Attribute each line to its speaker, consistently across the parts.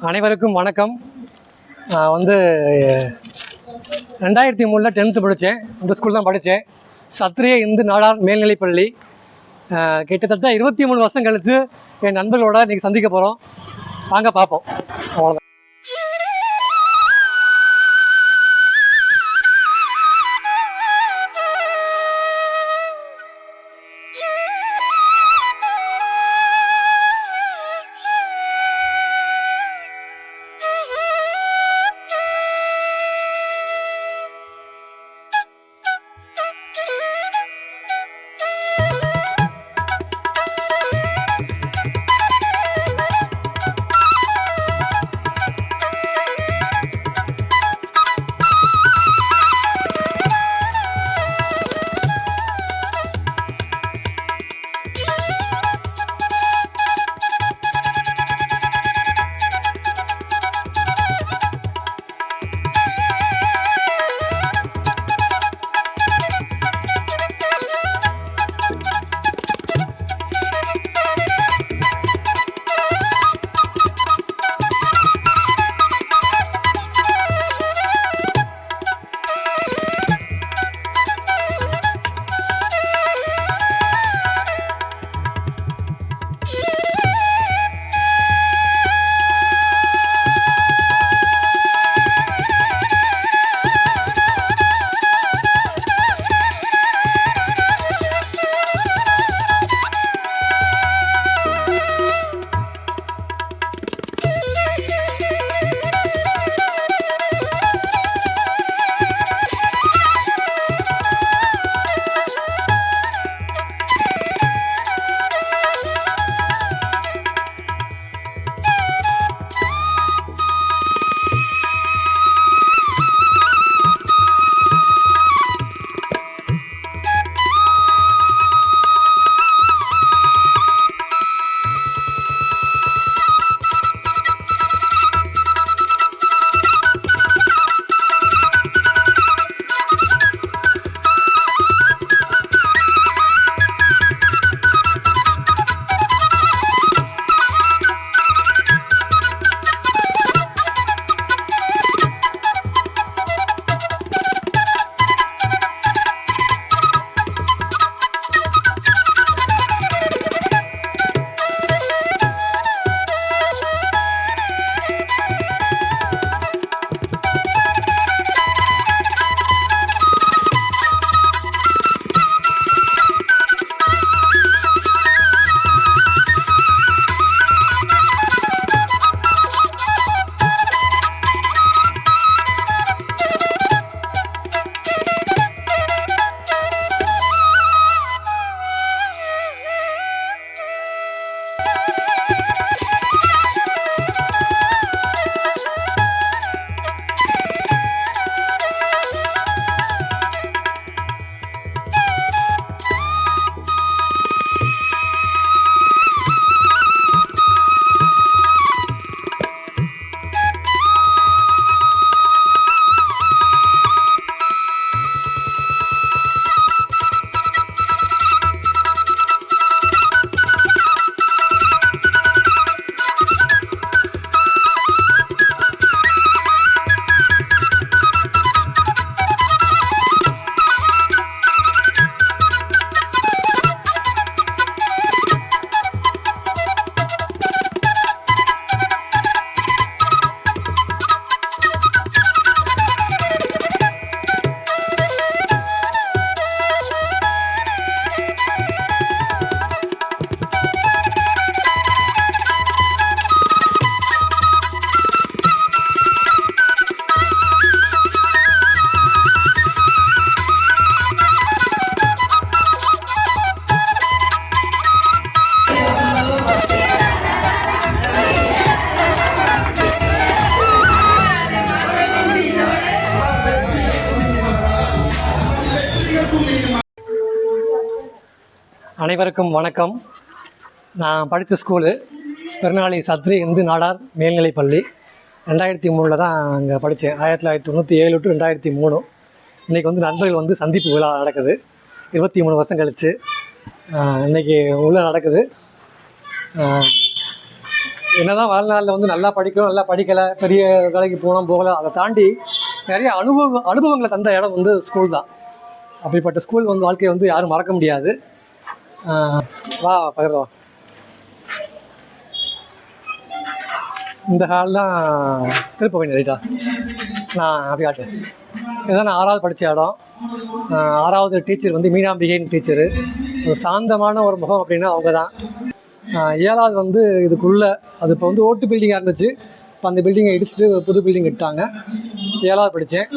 Speaker 1: அனைவருக்கும் வணக்கம். நான் வந்து 2003 10th படித்தேன். இந்த ஸ்கூல் தான் படித்தேன். சத்ரிய இந்து நாடார் மேல்நிலைப்பள்ளி. கிட்டத்தட்ட 23 வருஷம் கழித்து என் நண்பர்களோட இன்றைக்கி சந்திக்க போகிறோம். வாங்க பார்ப்போம். அவ்வளோதான். அனைவருக்கும் வணக்கம். நான் படித்த ஸ்கூலு பெருநாளி சத்ரி இந்து நாடார் மேல்நிலைப்பள்ளி. 2003 தான் அங்கே படித்தேன். 1997 to 2003. இன்றைக்கி வந்து நண்பர்கள் சந்திப்பு விழா நடக்குது. 23 வருஷம் கழித்து இன்றைக்கி உள்ள நடக்குது. என்னதான் வாழ்நாளில் வந்து நல்லா படிக்கணும், நல்லா படிக்கலை, பெரிய வேலைக்கு போனோம் போகலை, அதை தாண்டி நிறைய அனுபவங்களை தந்த இடம் வந்து ஸ்கூல் தான். அப்படிப்பட்ட ஸ்கூல் வந்து வாழ்க்கையை வந்து யாரும் மறக்க முடியாது. வா பகிர்வா. இந்த ஹால் தான் திருப்ப வேண்டிய ரைட்டா. நான் அப்படி காட்டேன். இதுதான் நான் 6வது படித்த இடம். 6வது டீச்சர் வந்து மீனாம்பிகைன்னு டீச்சரு. ஒரு சாந்தமான ஒரு முகம் அப்படின்னா அவங்க தான். 7வது வந்து இதுக்குள்ளே அது இப்போ வந்து ஓட்டு பில்டிங்காக இருந்துச்சு. இப்போ அந்த பில்டிங்கை இடிச்சுட்டு புது பில்டிங் இட்டாங்க. 7வது படித்தேன்.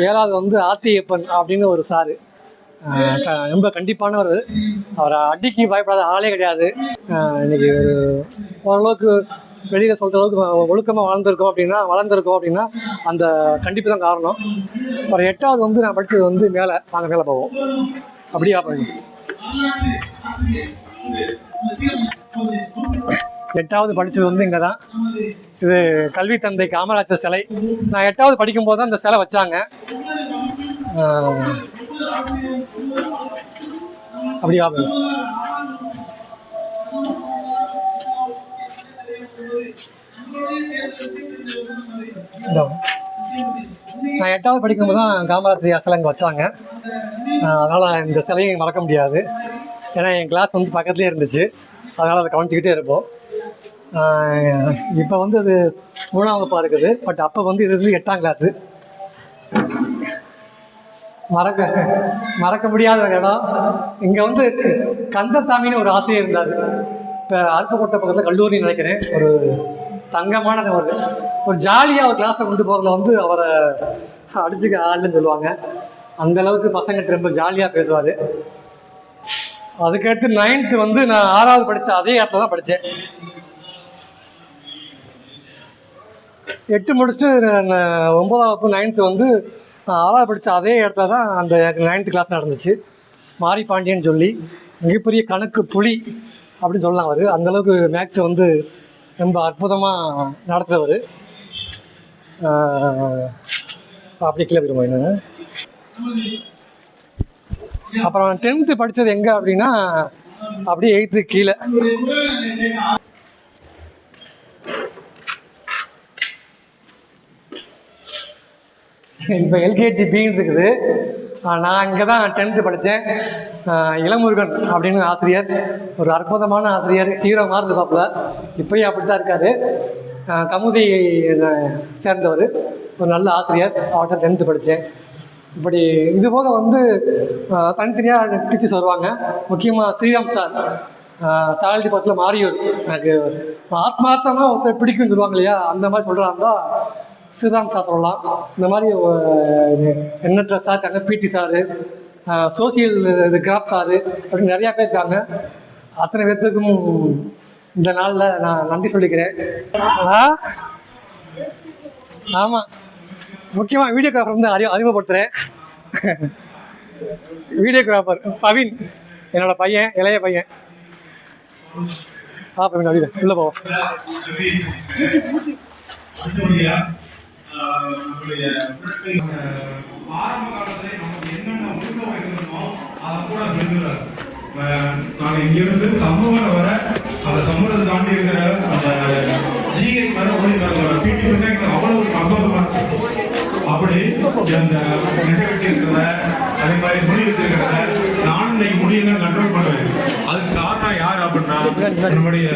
Speaker 1: 7வது வந்து ஆத்தியப்பன் அப்படின்னு ஒரு சாரு. ரொம்ப கண்டிப்பானவர். அவரை அடிக்கு பயப்படாத ஆளே கிடையாது. இன்றைக்கி ஓரளவுக்கு வெளியில் சொல்கிற அளவுக்கு ஒழுக்கமாக வளர்ந்துருக்கோம் அப்படின்னா அந்த கண்டிப்பு தான் காரணம். அப்புறம் 8வது வந்து நான் படித்தது வந்து மேலே போவோம். அப்படியே பண்ணுங்க. 8வது படித்தது வந்து இங்கே தான். இது கல்வி தந்தை காமராஜர் சிலை. நான் 8வது படிக்கும்போது தான் இந்த சிலை வச்சாங்க. அப்படியா நான் 8வது படிக்கும்போது தான் காமராஜர் சிலை இங்கே வச்சாங்க. அதனால் இந்த சிலையை மறக்க முடியாது. ஏன்னா என் கிளாஸ் வந்து பக்கத்துலேயே இருந்துச்சு. அதனால் அதை கவனிச்சிக்கிட்டே இருப்போம். இப்போ வந்து அது 3ஆம் வகுப்பாக இருக்குது. பட் அப்போ வந்து இது வந்து 8ஆம் கிளாஸு. மறக்க முடியாத ஒரு இடம். இங்கே வந்து கந்தசாமின்னு ஒரு ஆசிரியர் இருந்தார். இப்போ அருப்புக்கோட்டை பக்கத்தில் கல்லூரின்னு நினைக்கிறேன். ஒரு தங்கமான ஒரு ஜாலியாக ஒரு கிளாஸை கொண்டு போகிறதுல வந்து அவரை அடிச்சுக்க ஆளுன்னு சொல்லுவாங்க. அந்தளவுக்கு பசங்கிட்ட ரொம்ப ஜாலியாக பேசுவார். அதுக்கடுத்து 9th வந்து நான் 6வது படித்த அதே இடத்துல தான் படித்தேன். 8 முடிச்சுட்டு 9ஆம் வகுப்பு 9th வந்து 6வது படித்த அதே இடத்துல தான் அந்த 9th கிளாஸ் நடந்துச்சு. மாரி பாண்டியன்னு சொல்லி மிகப்பெரிய கணக்கு புலி அப்படின்னு சொல்லலாம். அவர் அந்தளவுக்கு மேக்ஸை வந்து ரொம்ப அற்புதமாக நடத்துகிறவர். அப்படி கீழே போயிருமா என்னங்க. அப்புறம் 10th படித்தது எங்கே அப்படின்னா அப்படியே 8th கீழே. இப்போ எல்கேஜி பின்னு இருக்குது. நான் இங்கே தான் 10th படித்தேன். இளமுருகன் அப்படின்னு ஆசிரியர், ஒரு அற்புதமான ஆசிரியர். ஹீரோ மாதிரி இருப்பாப்புல. இப்போயும் அப்படி தான் இருக்கார். கமுதி சேர்ந்தவர், ஒரு நல்ல ஆசிரியர். அவர்கிட்ட 10th படித்தேன். இப்படி இது போக வந்து தனித்தனியாக டீச்சர்ஸ் வருவாங்க. முக்கியமாக ஸ்ரீராம் சார், சாலி பக்கத்தில் மாரியூர். எனக்கு ஆத்மார்த்தமாக ஒருத்தர் பிடிக்குன்னு சொல்லுவாங்க இல்லையா, அந்த மாதிரி சொல்கிறாருந்தா ஸ்ரீராம் சார் சொல்லலாம். இந்த மாதிரி எண்ணற்ற சார் இருக்காங்க. பிடி சாரு, சோசியல் கிராஃப்ட் சாரு, அப்படின்னு நிறையா பேர் இருக்காங்க. அத்தனை பேர்த்துக்கும் இந்த நாளில் நான் நன்றி சொல்லிக்கிறேன். ஆமாம், முக்கியமாக வீடியோகிராஃபர் வந்து அறிமுகப்படுத்துகிறேன். வீடியோகிராஃபர் பவின், என்னோடய பையன், இளைய பையன். பவின் அது உள்ளே போவோம்.
Speaker 2: நாங்கள் இங்கிருந்து சமூகம் வர அந்த சமூகத்தை தாண்டி இருக்கிற அந்த ஜிஐ வர ஓடிக்காரங்களோட பிடி வந்து எங்களுக்கு அவ்வளவு சந்தோஷமா இருக்கு. அப்படி அந்த நெகட்டிவ் இருக்கிறத, அதே மாதிரி முடி வச்சிருக்கிறத நானும் இன்னைக்கு முடியெல்லாம் கண்ட்ரோல் பண்ணுவேன். அதுக்கு காரணம் யார் அப்படின்னா நம்முடைய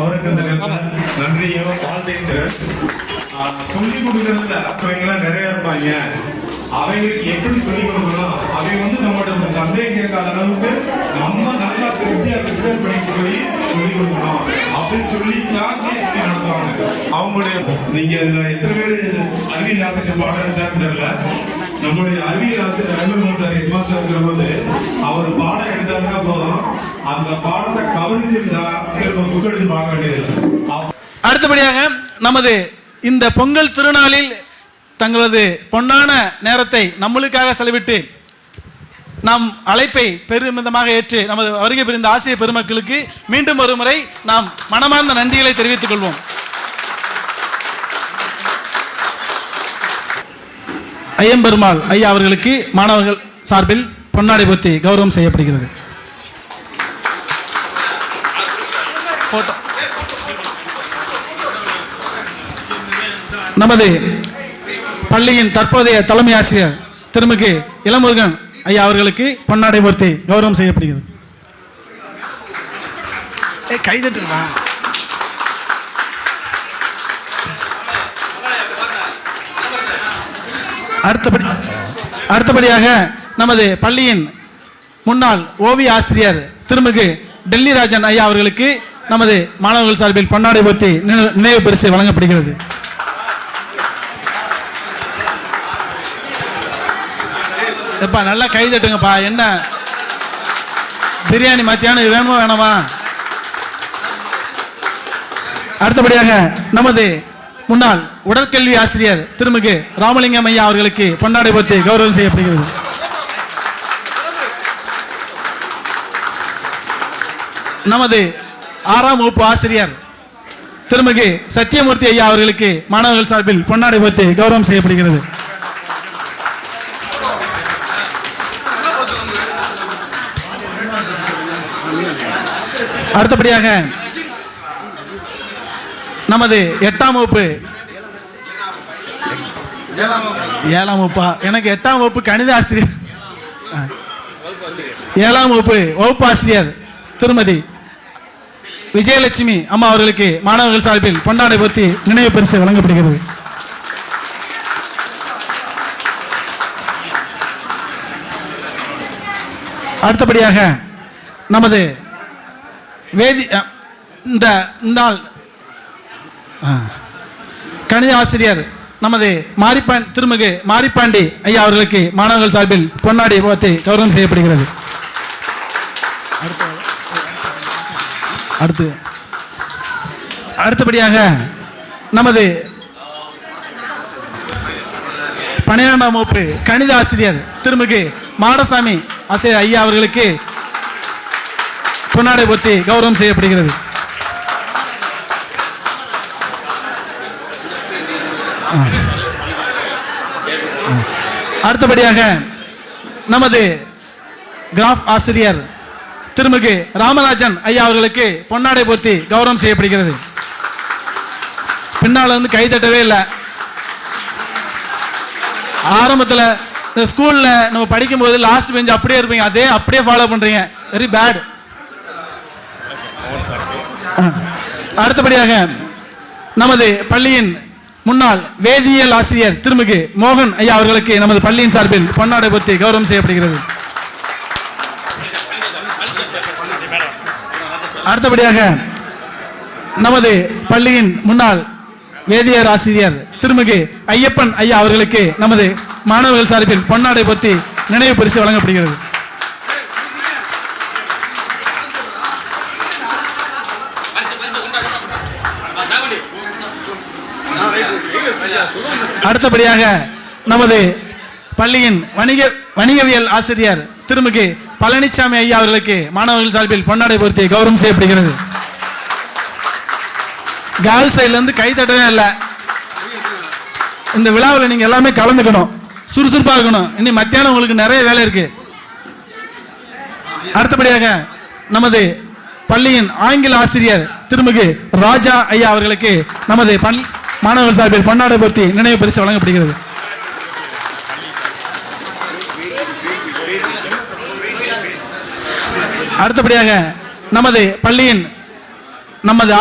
Speaker 2: அவருக்கு இந்த நன்றியோ வாழ்த்தையும் சொல்லி கொடுக்கறதுல அவங்கெல்லாம் நிறைய இருப்பாங்க. அவங்களுக்கு எப்படி சொல்லிக் கொடுக்கணும், அவங்க வந்து நம்மளோட சந்தேகம் கேட்காத அளவுக்கு நம்ம நல்லா திருப்தியா ப்ரிப்பேர் பண்ணிட்டு போய் சொல்லிக் கொடுக்கணும் அப்படின்னு சொல்லி கிளாஸ்லயே சொல்லி நடத்துவாங்க. அவங்களுடைய நீங்க இதுல எத்தனை பேர் அறிவியல் ஆசிரியர் பாடம் எடுத்தாருன்னு தெரியல. நம்மளுடைய அறிவியல் ஆசிரியர் ரவிமோகன் ஹெட்மாஸ்டர் இருக்கிற போது அவர் பாடம் எடுத்தாருன்னா போதும், அந்த பாடத்தை கவனிச்சிருந்தா திரும்ப புக் எடுத்து பார்க்க வேண்டியது.
Speaker 3: அடுத்தபடியாக நமது இந்த பொங்கல் திருநாளில் தங்களது பொன்னான நேரத்தை நம்மளுக்காக செலவிட்டு நாம் அழைப்பை பெருமிதமாக ஏற்று நமது வருகை புரிந்த ஆசிரிய பெருமக்களுக்கு மீண்டும் ஒரு முறை நாம் மனமார்ந்த நன்றிகளை தெரிவித்துக் கொள்வோம். ஐயம்பெருமாள் ஐயா அவர்களுக்கு மாணவர்கள் சார்பில் பொன்னாடை போர்த்தி கௌரவம் செய்யப்படுகிறது. போட்டோ நமது பள்ளியின் தற்போதைய தலைமை ஆசிரியர் திருமிகு இளமுருகன் ஐயா அவர்களுக்கு பொன்னாடை போர்த்தி கௌரவம் செய்யப்படுகிறது. கைதட்டுங்களா? அடுத்தபடியாக நமது பள்ளியின் முன்னாள் ஓவிய ஆசிரியர் திருமிகு டெல்லி ராஜன் ஐயா அவர்களுக்கு நமது மாணவர்கள் சார்பில் பொன்னாடை போர்த்தி நினைவு பரிசு வழங்கப்படுகிறது. நல்லா கை தட்டுங்கப்பா. என்ன பிரியாணி மத்தியானம் வேணுமா வேணாமா? அடுத்தபடியாக நமது முன்னாள் உடற்கல்வி ஆசிரியர் திருமிகு ராமலிங்கம் ஐயா அவர்களுக்கு பொன்னாடை போர்த்தி கௌரவம் செய்யப்படுகிறது. நமது 6ஆம் வகுப்பு ஆசிரியர் திருமிகு சத்தியமூர்த்தி ஐயா அவர்களுக்கு மாணவர்கள் சார்பில் பொன்னாடை போர்த்தி கௌரவம் செய்யப்படுகிறது. அடுத்தபடியாக நமது 8ஆம் வகுப்பு 7ஆம் வகுப்பா? எனக்கு 8ஆம் வகுப்பு கணித ஆசிரியர் 7ஆம் வகுப்பு வகுப்பு ஆசிரியர் திருமதி விஜயலட்சுமி அம்மா அவர்களுக்கு மாணவர்கள் சார்பில் பொன்னாடை போர்த்தி நினைவு பரிசு வழங்கப்படுகிறது. அடுத்தபடியாக நமது இந்த நாள் கணித ஆசிரியர் நமது திருமிகு மாரிப்பாண்டி ஐயா அவர்களுக்கு மாணவர்கள் சார்பில் பொன்னாடை போர்த்தி கௌரவம் செய்யப்படுகிறது. அடுத்தபடியாக நமது 12ஆம் வகுப்பு கணித ஆசிரியர் திருமிகு மாடசாமி ஆசிரியர் ஐயா அவர்களுக்கு பொன்னாடை போர்த்தி கௌரவம் செய்யப்படுகிறது. அடுத்தபடியாக நமது கிராஃப் ஆசிரியர் திருமிகு ராமராஜன் ஐயா அவர்களுக்கு பொன்னாடை போர்த்தி கௌரவம் செய்யப்படுகிறது. பின்னால வந்து கை தட்டவே இல்லை. ஆரம்பத்தில் இந்த ஸ்கூல்ல நம்ம படிக்கும்போது லாஸ்ட் பெஞ்ச் அப்படியே இருப்பீங்க, அதே அப்படியே ஃபாலோ பண்றீங்க. Very bad. அடுத்தபடியாக நமது பள்ளியின் முன்னாள் வேதியியல் ஆசிரியர் திருமிகு மோகன் ஐயா அவர்களுக்கு நமது பள்ளியின் சார்பில் பொன்னாடை போர்த்தி கௌரவம் செய்யப்படுகிறது. அடுத்தபடியாக நமது பள்ளியின் முன்னாள் வேதியியல் ஆசிரியர் திருமிகு ஐயப்பன் ஐயா அவர்களுக்கு நமது மாணவர்கள் சார்பில் பொன்னாடை போர்த்தி நினைவு பரிசு வழங்கப்படுகிறது. அடுத்தபடியாக நமது பள்ளியின் வணிகவியல் ஆசிரியர் திருமிகு பழனிசாமி ஐயா அவர்களுக்கு மாணவர்கள் சார்பில் பொன்னாடை போர்த்தி கௌரவம் செய்யப்படுகிறது. கேர்ள்ஸ் சைட்ல இருந்து கை தட்டவே இல்லை. இந்த விழாவில் நீங்க எல்லாமே கலந்துக்கணும், சுறுசுறுப்பாக இருக்கணும். இன்னும் மத்தியானம் உங்களுக்கு நிறைய வேலை இருக்கு. அடுத்தபடியாக நமது பள்ளியின் ஆங்கில ஆசிரியர் திருமிகு ராஜா ஐயா அவர்களுக்கு நமது மாணவர்கள் சார்பில் பொன்னாடை போர்த்தி நினைவு பரிசு வழங்கப்படுகிறது. அடுத்தபடியாக நமது பள்ளியின்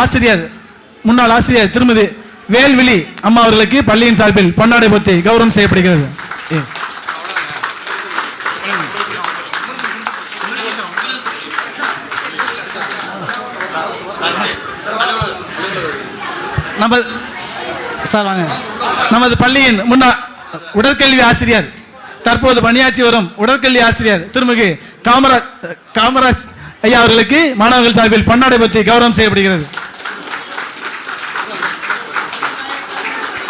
Speaker 3: ஆசிரியர் முன்னாள் ஆசிரியர் திருமதி வேல்விழி அம்மா அவர்களுக்கு பள்ளியின் சார்பில் பொன்னாடை போர்த்தி கௌரவம் செய்யப்படுகிறது. நமது பள்ளியின் முன்னாள் உடற்கல்வி ஆசிரியர் தற்போது பணியாற்றி வரும் உடற்கல்வி ஆசிரியர் திருமிகு காமராஜ் ஐயா அவர்களுக்கு மாணவர்கள் சார்பில் பொன்னாடை போர்த்தி கௌரவம் செய்யப்படுகிறது.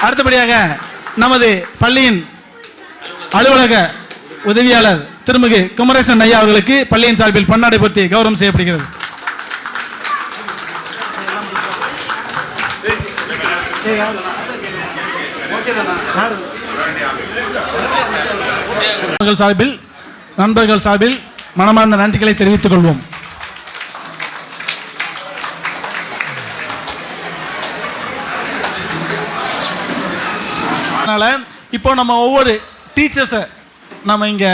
Speaker 3: அடுத்தபடியாக நமது பள்ளியின் அலுவலக உதவியாளர் திருமிகு குமரேசன் ஐயா அவர்களுக்கு பள்ளியின் சார்பில் பொன்னாடை போர்த்தி கௌரவம் செய்யப்படுகிறது. நண்பர்கள் சார்பில் மனமார்ந்த நன்றிகளை தெரிவித்துக் கொள்வோம். இருக்கிறதுனால இப்போ நம்ம ஒவ்வொரு டீச்சர்ஸை நம்ம இங்கே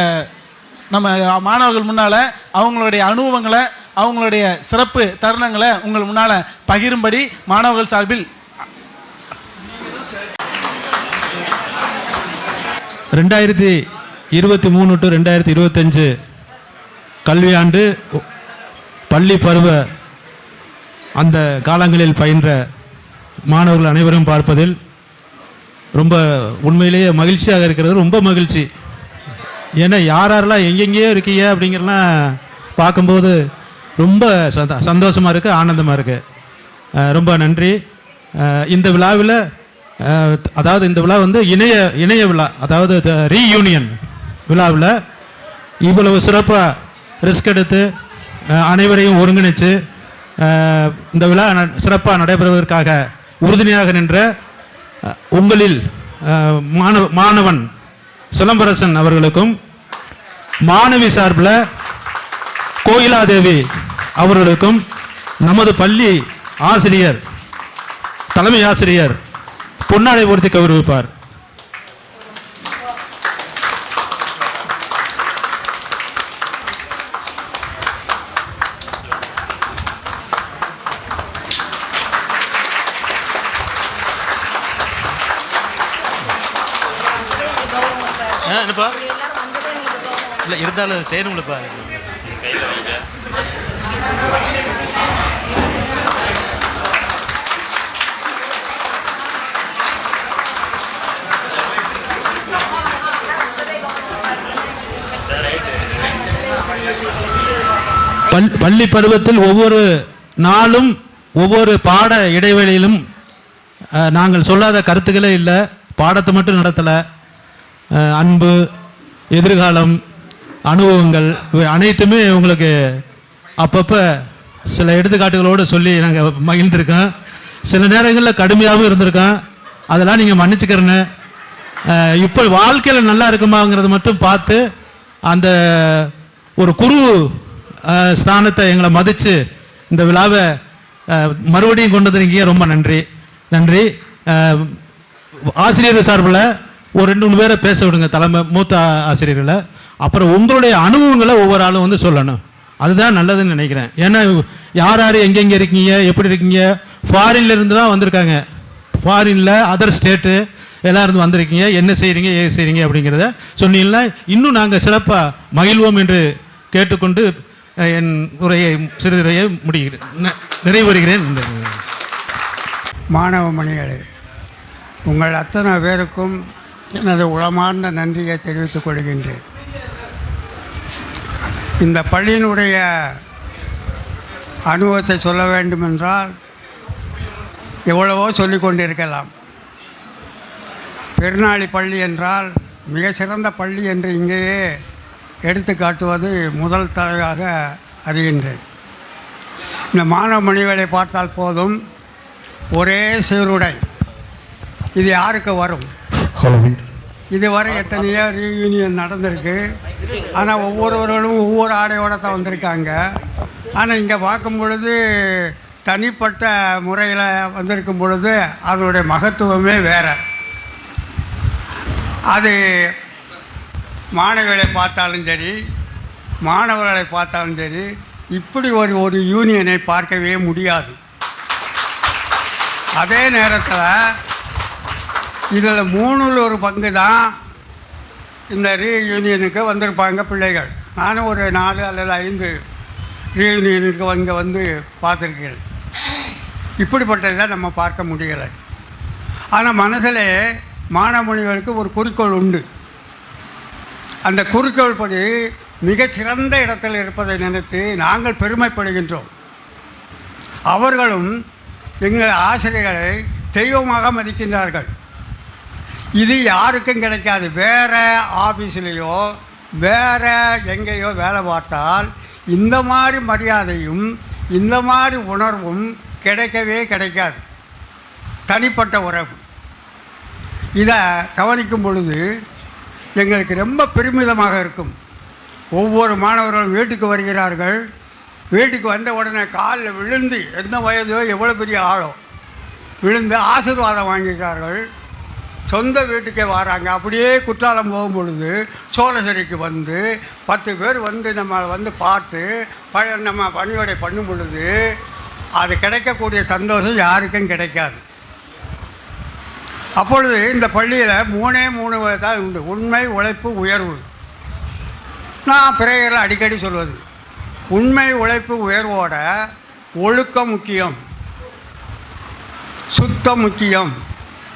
Speaker 3: நம்ம மாணவர்கள் முன்னால் அவங்களுடைய அனுபவங்களை அவங்களுடைய சிறப்பு தருணங்களை உங்கள் முன்னால் பகிரும்படி மாணவர்கள் சார்பில்
Speaker 4: 2023 to 2025 கல்வியாண்டு பள்ளி பருவ அந்த காலங்களில் பயின்ற மாணவர்கள் அனைவரும் பார்ப்பதில் ரொம்ப உண்மையிலேயே மகிழ்ச்சியாக இருக்கிறது. ரொம்ப மகிழ்ச்சி. ஏன்னா யாரெல்லாம் எங்கெங்கேயோ இருக்கீங்க அப்படிங்கிறலாம் பார்க்கும்போது ரொம்ப சந்தோஷமாக இருக்குது, ஆனந்தமாக இருக்குது. ரொம்ப நன்றி. இந்த விழாவில் அதாவது இந்த விழா வந்து இணைய விழா, அதாவது ரீயூனியன் விழாவில் இவ்வளவு சிறப்பாக ரிஸ்க் எடுத்து அனைவரையும் ஒருங்கிணைச்சு இந்த விழா சிறப்பாக நடைபெறுவதற்காக உறுதுணையாக நின்ற உங்களில் மாணவன் சிலம்பரசன் அவர்களுக்கும், மாணவி சார்பில் கோயிலாதேவி அவர்களுக்கும், நமது பள்ளி ஆசிரியர் தலைமை ஆசிரியர் பொன்னாடை உறுதி கௌரவிப்பார். இல்லை இருந்தாலும் செய்யணுங்களப்பா. பள்ளி பருவத்தில் ஒவ்வொரு நாளும் ஒவ்வொரு பாட இடைவெளியிலும் நாங்கள் சொல்லாத கருத்துக்களே இல்லை. பாடத்தை மட்டும் நடத்தலை, அன்பு, எதிர்காலம், அனுபவங்கள் இவை அனைத்துமே உங்களுக்கு அப்பப்போ சில எடுத்துக்காட்டுகளோடு சொல்லி நாங்கள் மகிழ்ந்திருக்கோம். சில நேரங்களில் கடுமையாகவும் இருந்திருக்கோம். அதெல்லாம் நீங்கள் மன்னிச்சுக்கிறேன்னு. இப்போ வாழ்க்கையில் நல்லா இருக்குமாங்கிறது மட்டும் பார்த்து அந்த ஒரு குரு ஸ்தானத்தை எங்களை மதித்து இந்த விழாவை மறுபடியும் கொண்டு வந்திருக்கீங்க. ரொம்ப நன்றி. நன்றி. ஆசிரியர் சார்பில் ஒரு 2-3 பேரை பேச விடுங்க, தலைமை மூத்த ஆசிரியர்களை. அப்புறம் உங்களுடைய அனுபவங்களை ஒவ்வொரு ஆளும் வந்து சொல்லணும். அதுதான் நல்லதுன்னு நினைக்கிறேன். ஏன்னா யார் யார் எங்கெங்கே இருக்கீங்க, எப்படி இருக்கீங்க, ஃபாரின்லேருந்து தான் வந்திருக்காங்க. ஃபாரினில் அதர் ஸ்டேட்டு எல்லாரும் வந்திருக்கீங்க. என்ன செய்கிறீங்க, ஏது செய்கிறீங்க அப்படிங்கிறத சொன்னீங்கன்னா இன்னும் நாங்கள் சிறப்பாக மகிழ்வோம் என்று கேட்டுக்கொண்டு என் உரையை சிறுதுரையை நிறைவேறுகிறேன்.
Speaker 5: மாணவ மணிகளே, உங்கள் அத்தனை பேருக்கும் எனது உளமார்ந்த நன்றியை தெரிவித்துக் கொள்கின்றேன். இந்த பள்ளியினுடைய அனுபவத்தை சொல்ல வேண்டுமென்றால் எவ்வளவோ சொல்லிக் கொண்டிருக்கலாம். பெருநாளி பள்ளி என்றால் மிக சிறந்த பள்ளி என்று இங்கேயே எடுத்து காட்டுவது முதல் தடவையாக அறிகின்றேன். இந்த மாணவ மணிகளை பார்த்தால் போதும், ஒரே சீருடை. இது யாருக்கு வரும்? இதுவரை எத்தனையோ ரீயூனியன் நடந்திருக்கு. ஆனால் ஒவ்வொருவர்களும் ஒவ்வொரு ஆடையோடு தான் வந்திருக்காங்க. ஆனால் இங்கே பார்க்கும் பொழுது தனிப்பட்ட முறையில் வந்திருக்கும் பொழுது அதனுடைய மகத்துவமே வேறு. அது மாணவிகளை பார்த்தாலும் சரி, மாணவர்களை பார்த்தாலும் சரி, இப்படி ஒரு யூனியனை பார்க்கவே முடியாது. அதே நேரத்தில் இதில் 1/3 பங்கு தான் இந்த ரீயூனியனுக்கு வந்திருப்பாங்க பிள்ளைகள். நானும் ஒரு 4 அல்லது 5 ரீயூனியனுக்கு இங்கே வந்து பார்த்துருக்கேன். இப்படிப்பட்டதை நம்ம பார்க்க முடியலை. ஆனால் மனசில் மாணவமணிகளுக்கு ஒரு குறிக்கோள் உண்டு. அந்த குறிக்கோள் படி மிகச்சிறந்த இடத்தில் இருப்பதை நினைத்து நாங்கள் பெருமைப்படுகின்றோம். அவர்களும் எங்கள் ஆசிரியர்களை தெய்வமாக மதிக்கின்றார்கள். இது யாருக்கும் கிடைக்காது. வேறு ஆஃபீஸ்லேயோ வேறு எங்கேயோ வேலை பார்த்தால் இந்த மாதிரி மரியாதையும் இந்த மாதிரி உணர்வும் கிடைக்கவே கிடைக்காது. தனிப்பட்ட உறவு. இதை கவனிக்கும் பொழுது எங்களுக்கு ரொம்ப பெருமிதமாக இருக்கும். ஒவ்வொரு மாணவர்களும் வீட்டுக்கு வருகிறார்கள். வீட்டுக்கு வந்த உடனே காலில் விழுந்து, எந்த வயதோ எவ்வளோ பெரிய ஆளோ, விழுந்து ஆசீர்வாதம் வாங்குகிறார்கள். சொந்த வீட்டுக்கே வராங்க. அப்படியே குற்றாலம் போகும் பொழுது சோழசேரிக்கு வந்து 10 பேர் வந்து நம்ம வந்து பார்த்து நம்ம பணியோடை பண்ணும் பொழுது அது கிடைக்கக்கூடிய சந்தோஷம் யாருக்கும் கிடைக்காது. அப்பொழுது இந்த பள்ளியில் 3 தான் உண்டு: உண்மை, உழைப்பு, உயர்வு. நான் பிரேயரில் அடிக்கடி சொல்வது, உண்மை, உழைப்பு, உயர்வோட ஒழுக்கம் முக்கியம், சுத்தம் முக்கியம்.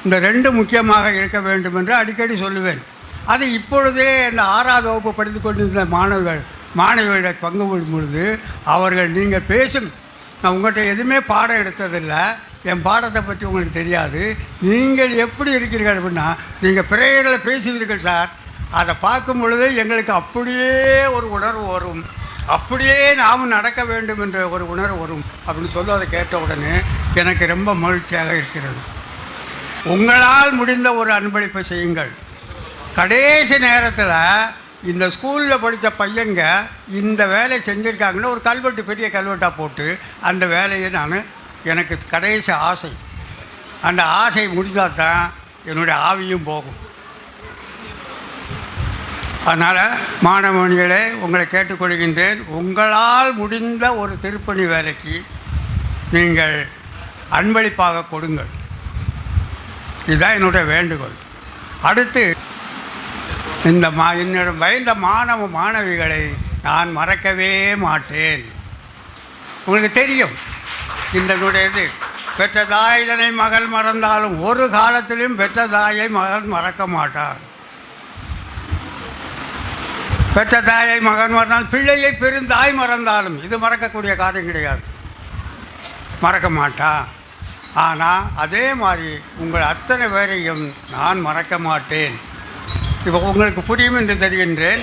Speaker 5: இந்த 2 முக்கியமாக இருக்க வேண்டும் என்று அடிக்கடி சொல்லுவேன். அது இப்பொழுதே இந்த 6ஆவது வகுப்பு படித்து கொண்டிருந்த மாணவிகளை பங்கு கொள்ளும் பொழுது அவர்கள், நீங்கள் பேசும், நான் உங்கள்கிட்ட எதுவுமே பாடம் எடுத்ததில்லை, என் பாடத்தை பற்றி உங்களுக்கு தெரியாது, நீங்கள் எப்படி இருக்கிறீர்கள் அப்படின்னா, நீங்கள் பிரேயரில் பேசுவீர்கள் சார், அதை பார்க்கும் பொழுது எங்களுக்கு அப்படியே ஒரு உணர்வு வரும், அப்படியே நாமும் நடக்க வேண்டும் என்ற ஒரு உணர்வு வரும் அப்படின்னு சொல்லி அதை கேட்ட உடனே எனக்கு ரொம்ப மகிழ்ச்சியாக இருக்கிறது. உங்களால் முடிந்த ஒரு அன்பளிப்பை செய்யுங்கள். கடைசி நேரத்தில் இந்த ஸ்கூலில் படித்த பையங்க இந்த வேலை செஞ்சுருக்காங்கன்னு ஒரு கல்வெட்டு, பெரிய கல்வெட்டாக போட்டு அந்த வேலையை எனக்கு கடைசி ஆசை, அந்த ஆசை முடிந்தால் தான் என்னுடைய ஆவியும் போகும். அதனால் மாணவர்களே, உங்களை கேட்டுக்கொள்கின்றேன், உங்களால் முடிந்த ஒரு திருப்பணி வேலைக்கு நீங்கள் அன்பளிப்பாக கொடுங்கள். இதுதான் என்னுடைய வேண்டுகோள். அடுத்து என்னிடம் பயந்த மாணவிகளை நான் மறக்கவே மாட்டேன். உங்களுக்கு தெரியும், இதனுடைய இது, பெற்ற தாயினை மகள் மறந்தாலும் ஒரு காலத்திலும் பெற்ற தாயை மகள் மறக்க மாட்டார். பெற்ற தாயை மகன் மறந்தாலும், பிள்ளையை பெருந்தாய் மறந்தாலும், இது மறக்கக்கூடிய காரியம் கிடையாது, மறக்க மாட்டான். ஆனால் அதே மாதிரி உங்கள் அத்தனை பேரையும் நான் மறக்க மாட்டேன். இப்போ உங்களுக்கு புரியும் என்று தெரிகின்றேன்.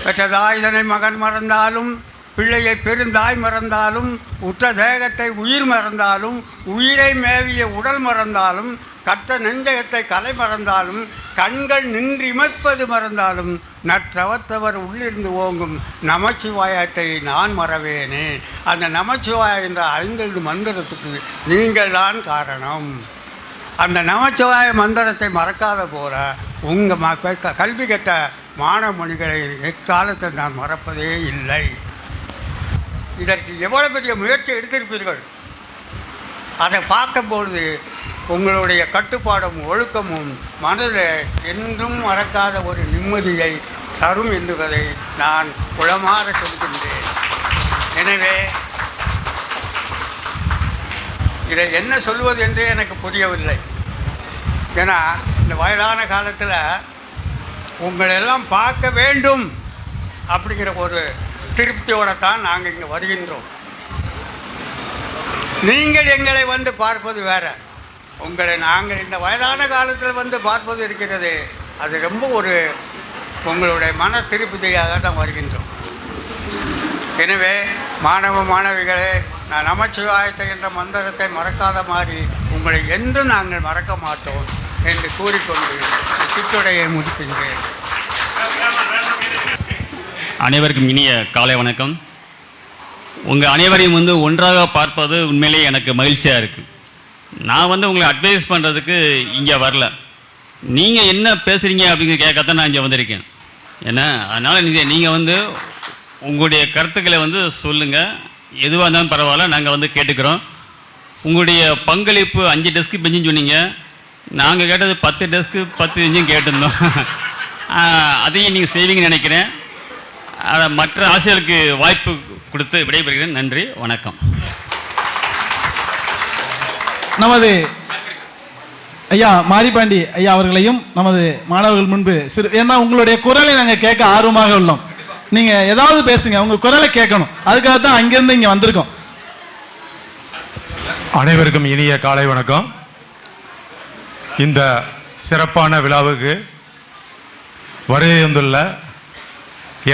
Speaker 5: பெற்ற தாயினை மகன் மறந்தாலும், பிள்ளையை பெருந்தாய் மறந்தாலும், உற்ற தேகத்தை உயிர் மறந்தாலும், உயிரை மேவிய உடல் மறந்தாலும், கற்ற நெஞ்சகத்தை கலை மறந்தாலும், கண்கள் நின்று இமைப்பது மறந்தாலும், நற்றவத்தவர் உள்ளிருந்து ஓங்கும் நமச்சிவாயத்தை நான் மறவேனே. அந்த நமச்சிவாய என்ற 5 மந்திரத்துக்கு நீங்கள் தான் காரணம். அந்த நமச்சிவாய மந்திரத்தை மறக்காத போல உங்கள் கல்வி கற்ற மாணவமணிகளை எக்காலத்தில் நான் மறப்பதே இல்லை. இதற்கு எவ்வளோ பெரிய முயற்சி எடுத்திருப்பீர்கள். அதை பார்க்கும்பொழுது உங்களுடைய கட்டுப்பாடும் ஒழுக்கமும் மனதில் என்றும் மறக்காத ஒரு நிம்மதியை தரும் என்பதை நான் உளமாற சொல்கின்றேன். எனவே இதை என்ன சொல்வது என்றே எனக்கு புரியவில்லை. ஏன்னா இந்த வயதான காலத்தில் உங்களெல்லாம் பார்க்க வேண்டும் அப்படிங்கிற ஒரு திருப்தியோடு தான் நாங்கள் இங்கே வருகின்றோம். நீங்கள் எங்களை வந்து பார்ப்பது வேறு, உங்களை நாங்கள் இந்த வயதான காலத்தில் வந்து பார்ப்பது இருக்கிறது, அது ரொம்ப ஒரு உங்களுடைய மன திருப்தியாக தான் வருகின்றோம். எனவே மாணவிகளே, நான் நமச்சிவாயத்தை என்ற மந்திரத்தை மறக்காத மாதிரி உங்களை என்றும் நாங்கள் மறக்க மாட்டோம் என்று கூறிக்கொண்டு சிற்றுரையை முடிக்கின்றேன்.
Speaker 6: அனைவருக்கும் இனிய காலை வணக்கம். உங்கள் அனைவரையும் வந்து ஒன்றாக பார்ப்பது உண்மையிலேயே எனக்கு மகிழ்ச்சியாக இருக்குது. நான் வந்து உங்களை அட்வைஸ் பண்ணுறதுக்கு இங்கே வரல, நீங்கள் என்ன பேசுகிறீங்க அப்படிங்கிற கேட்கத்தான் நான் இங்கே வந்திருக்கேன். ஏன்னா அதனால் நீங்கள் வந்து உங்களுடைய கருத்துக்களை வந்து சொல்லுங்கள், எதுவாக இருந்தாலும் பரவாயில்ல, நாங்கள் வந்து கேட்டுக்கிறோம். உங்களுடைய பங்களிப்பு 5 டெஸ்க்கு பெஞ்சுன்னு சொன்னீங்க, நாங்கள் கேட்டது 10 டெஸ்க்கு 10 பெஞ்சும் கேட்டிருந்தோம். அதையும் நீங்கள் செய்வீங்கன்னு நினைக்கிறேன். மற்ற ஆசிரியர்களுக்கு வாய்ப்பு கொடுத்து விடைபெறுகிறேன். நன்றி, வணக்கம்.
Speaker 3: நமது ஐயா மாரிபாண்டி ஐயா அவர்களையும் நமது மாணவர்கள் முன்பு ஏன்னா உங்களுடைய குரலை நாங்கள் கேட்க ஆர்வமாக உள்ளோம். நீங்கள் ஏதாவது பேசுங்க, உங்கள் குரலை கேட்கணும், அதுக்காக தான் அங்கேருந்து இங்கே வந்திருக்கோம்.
Speaker 7: அனைவருக்கும் இனிய காலை வணக்கம். இந்த சிறப்பான விழாவுக்கு வருகை வந்துள்ள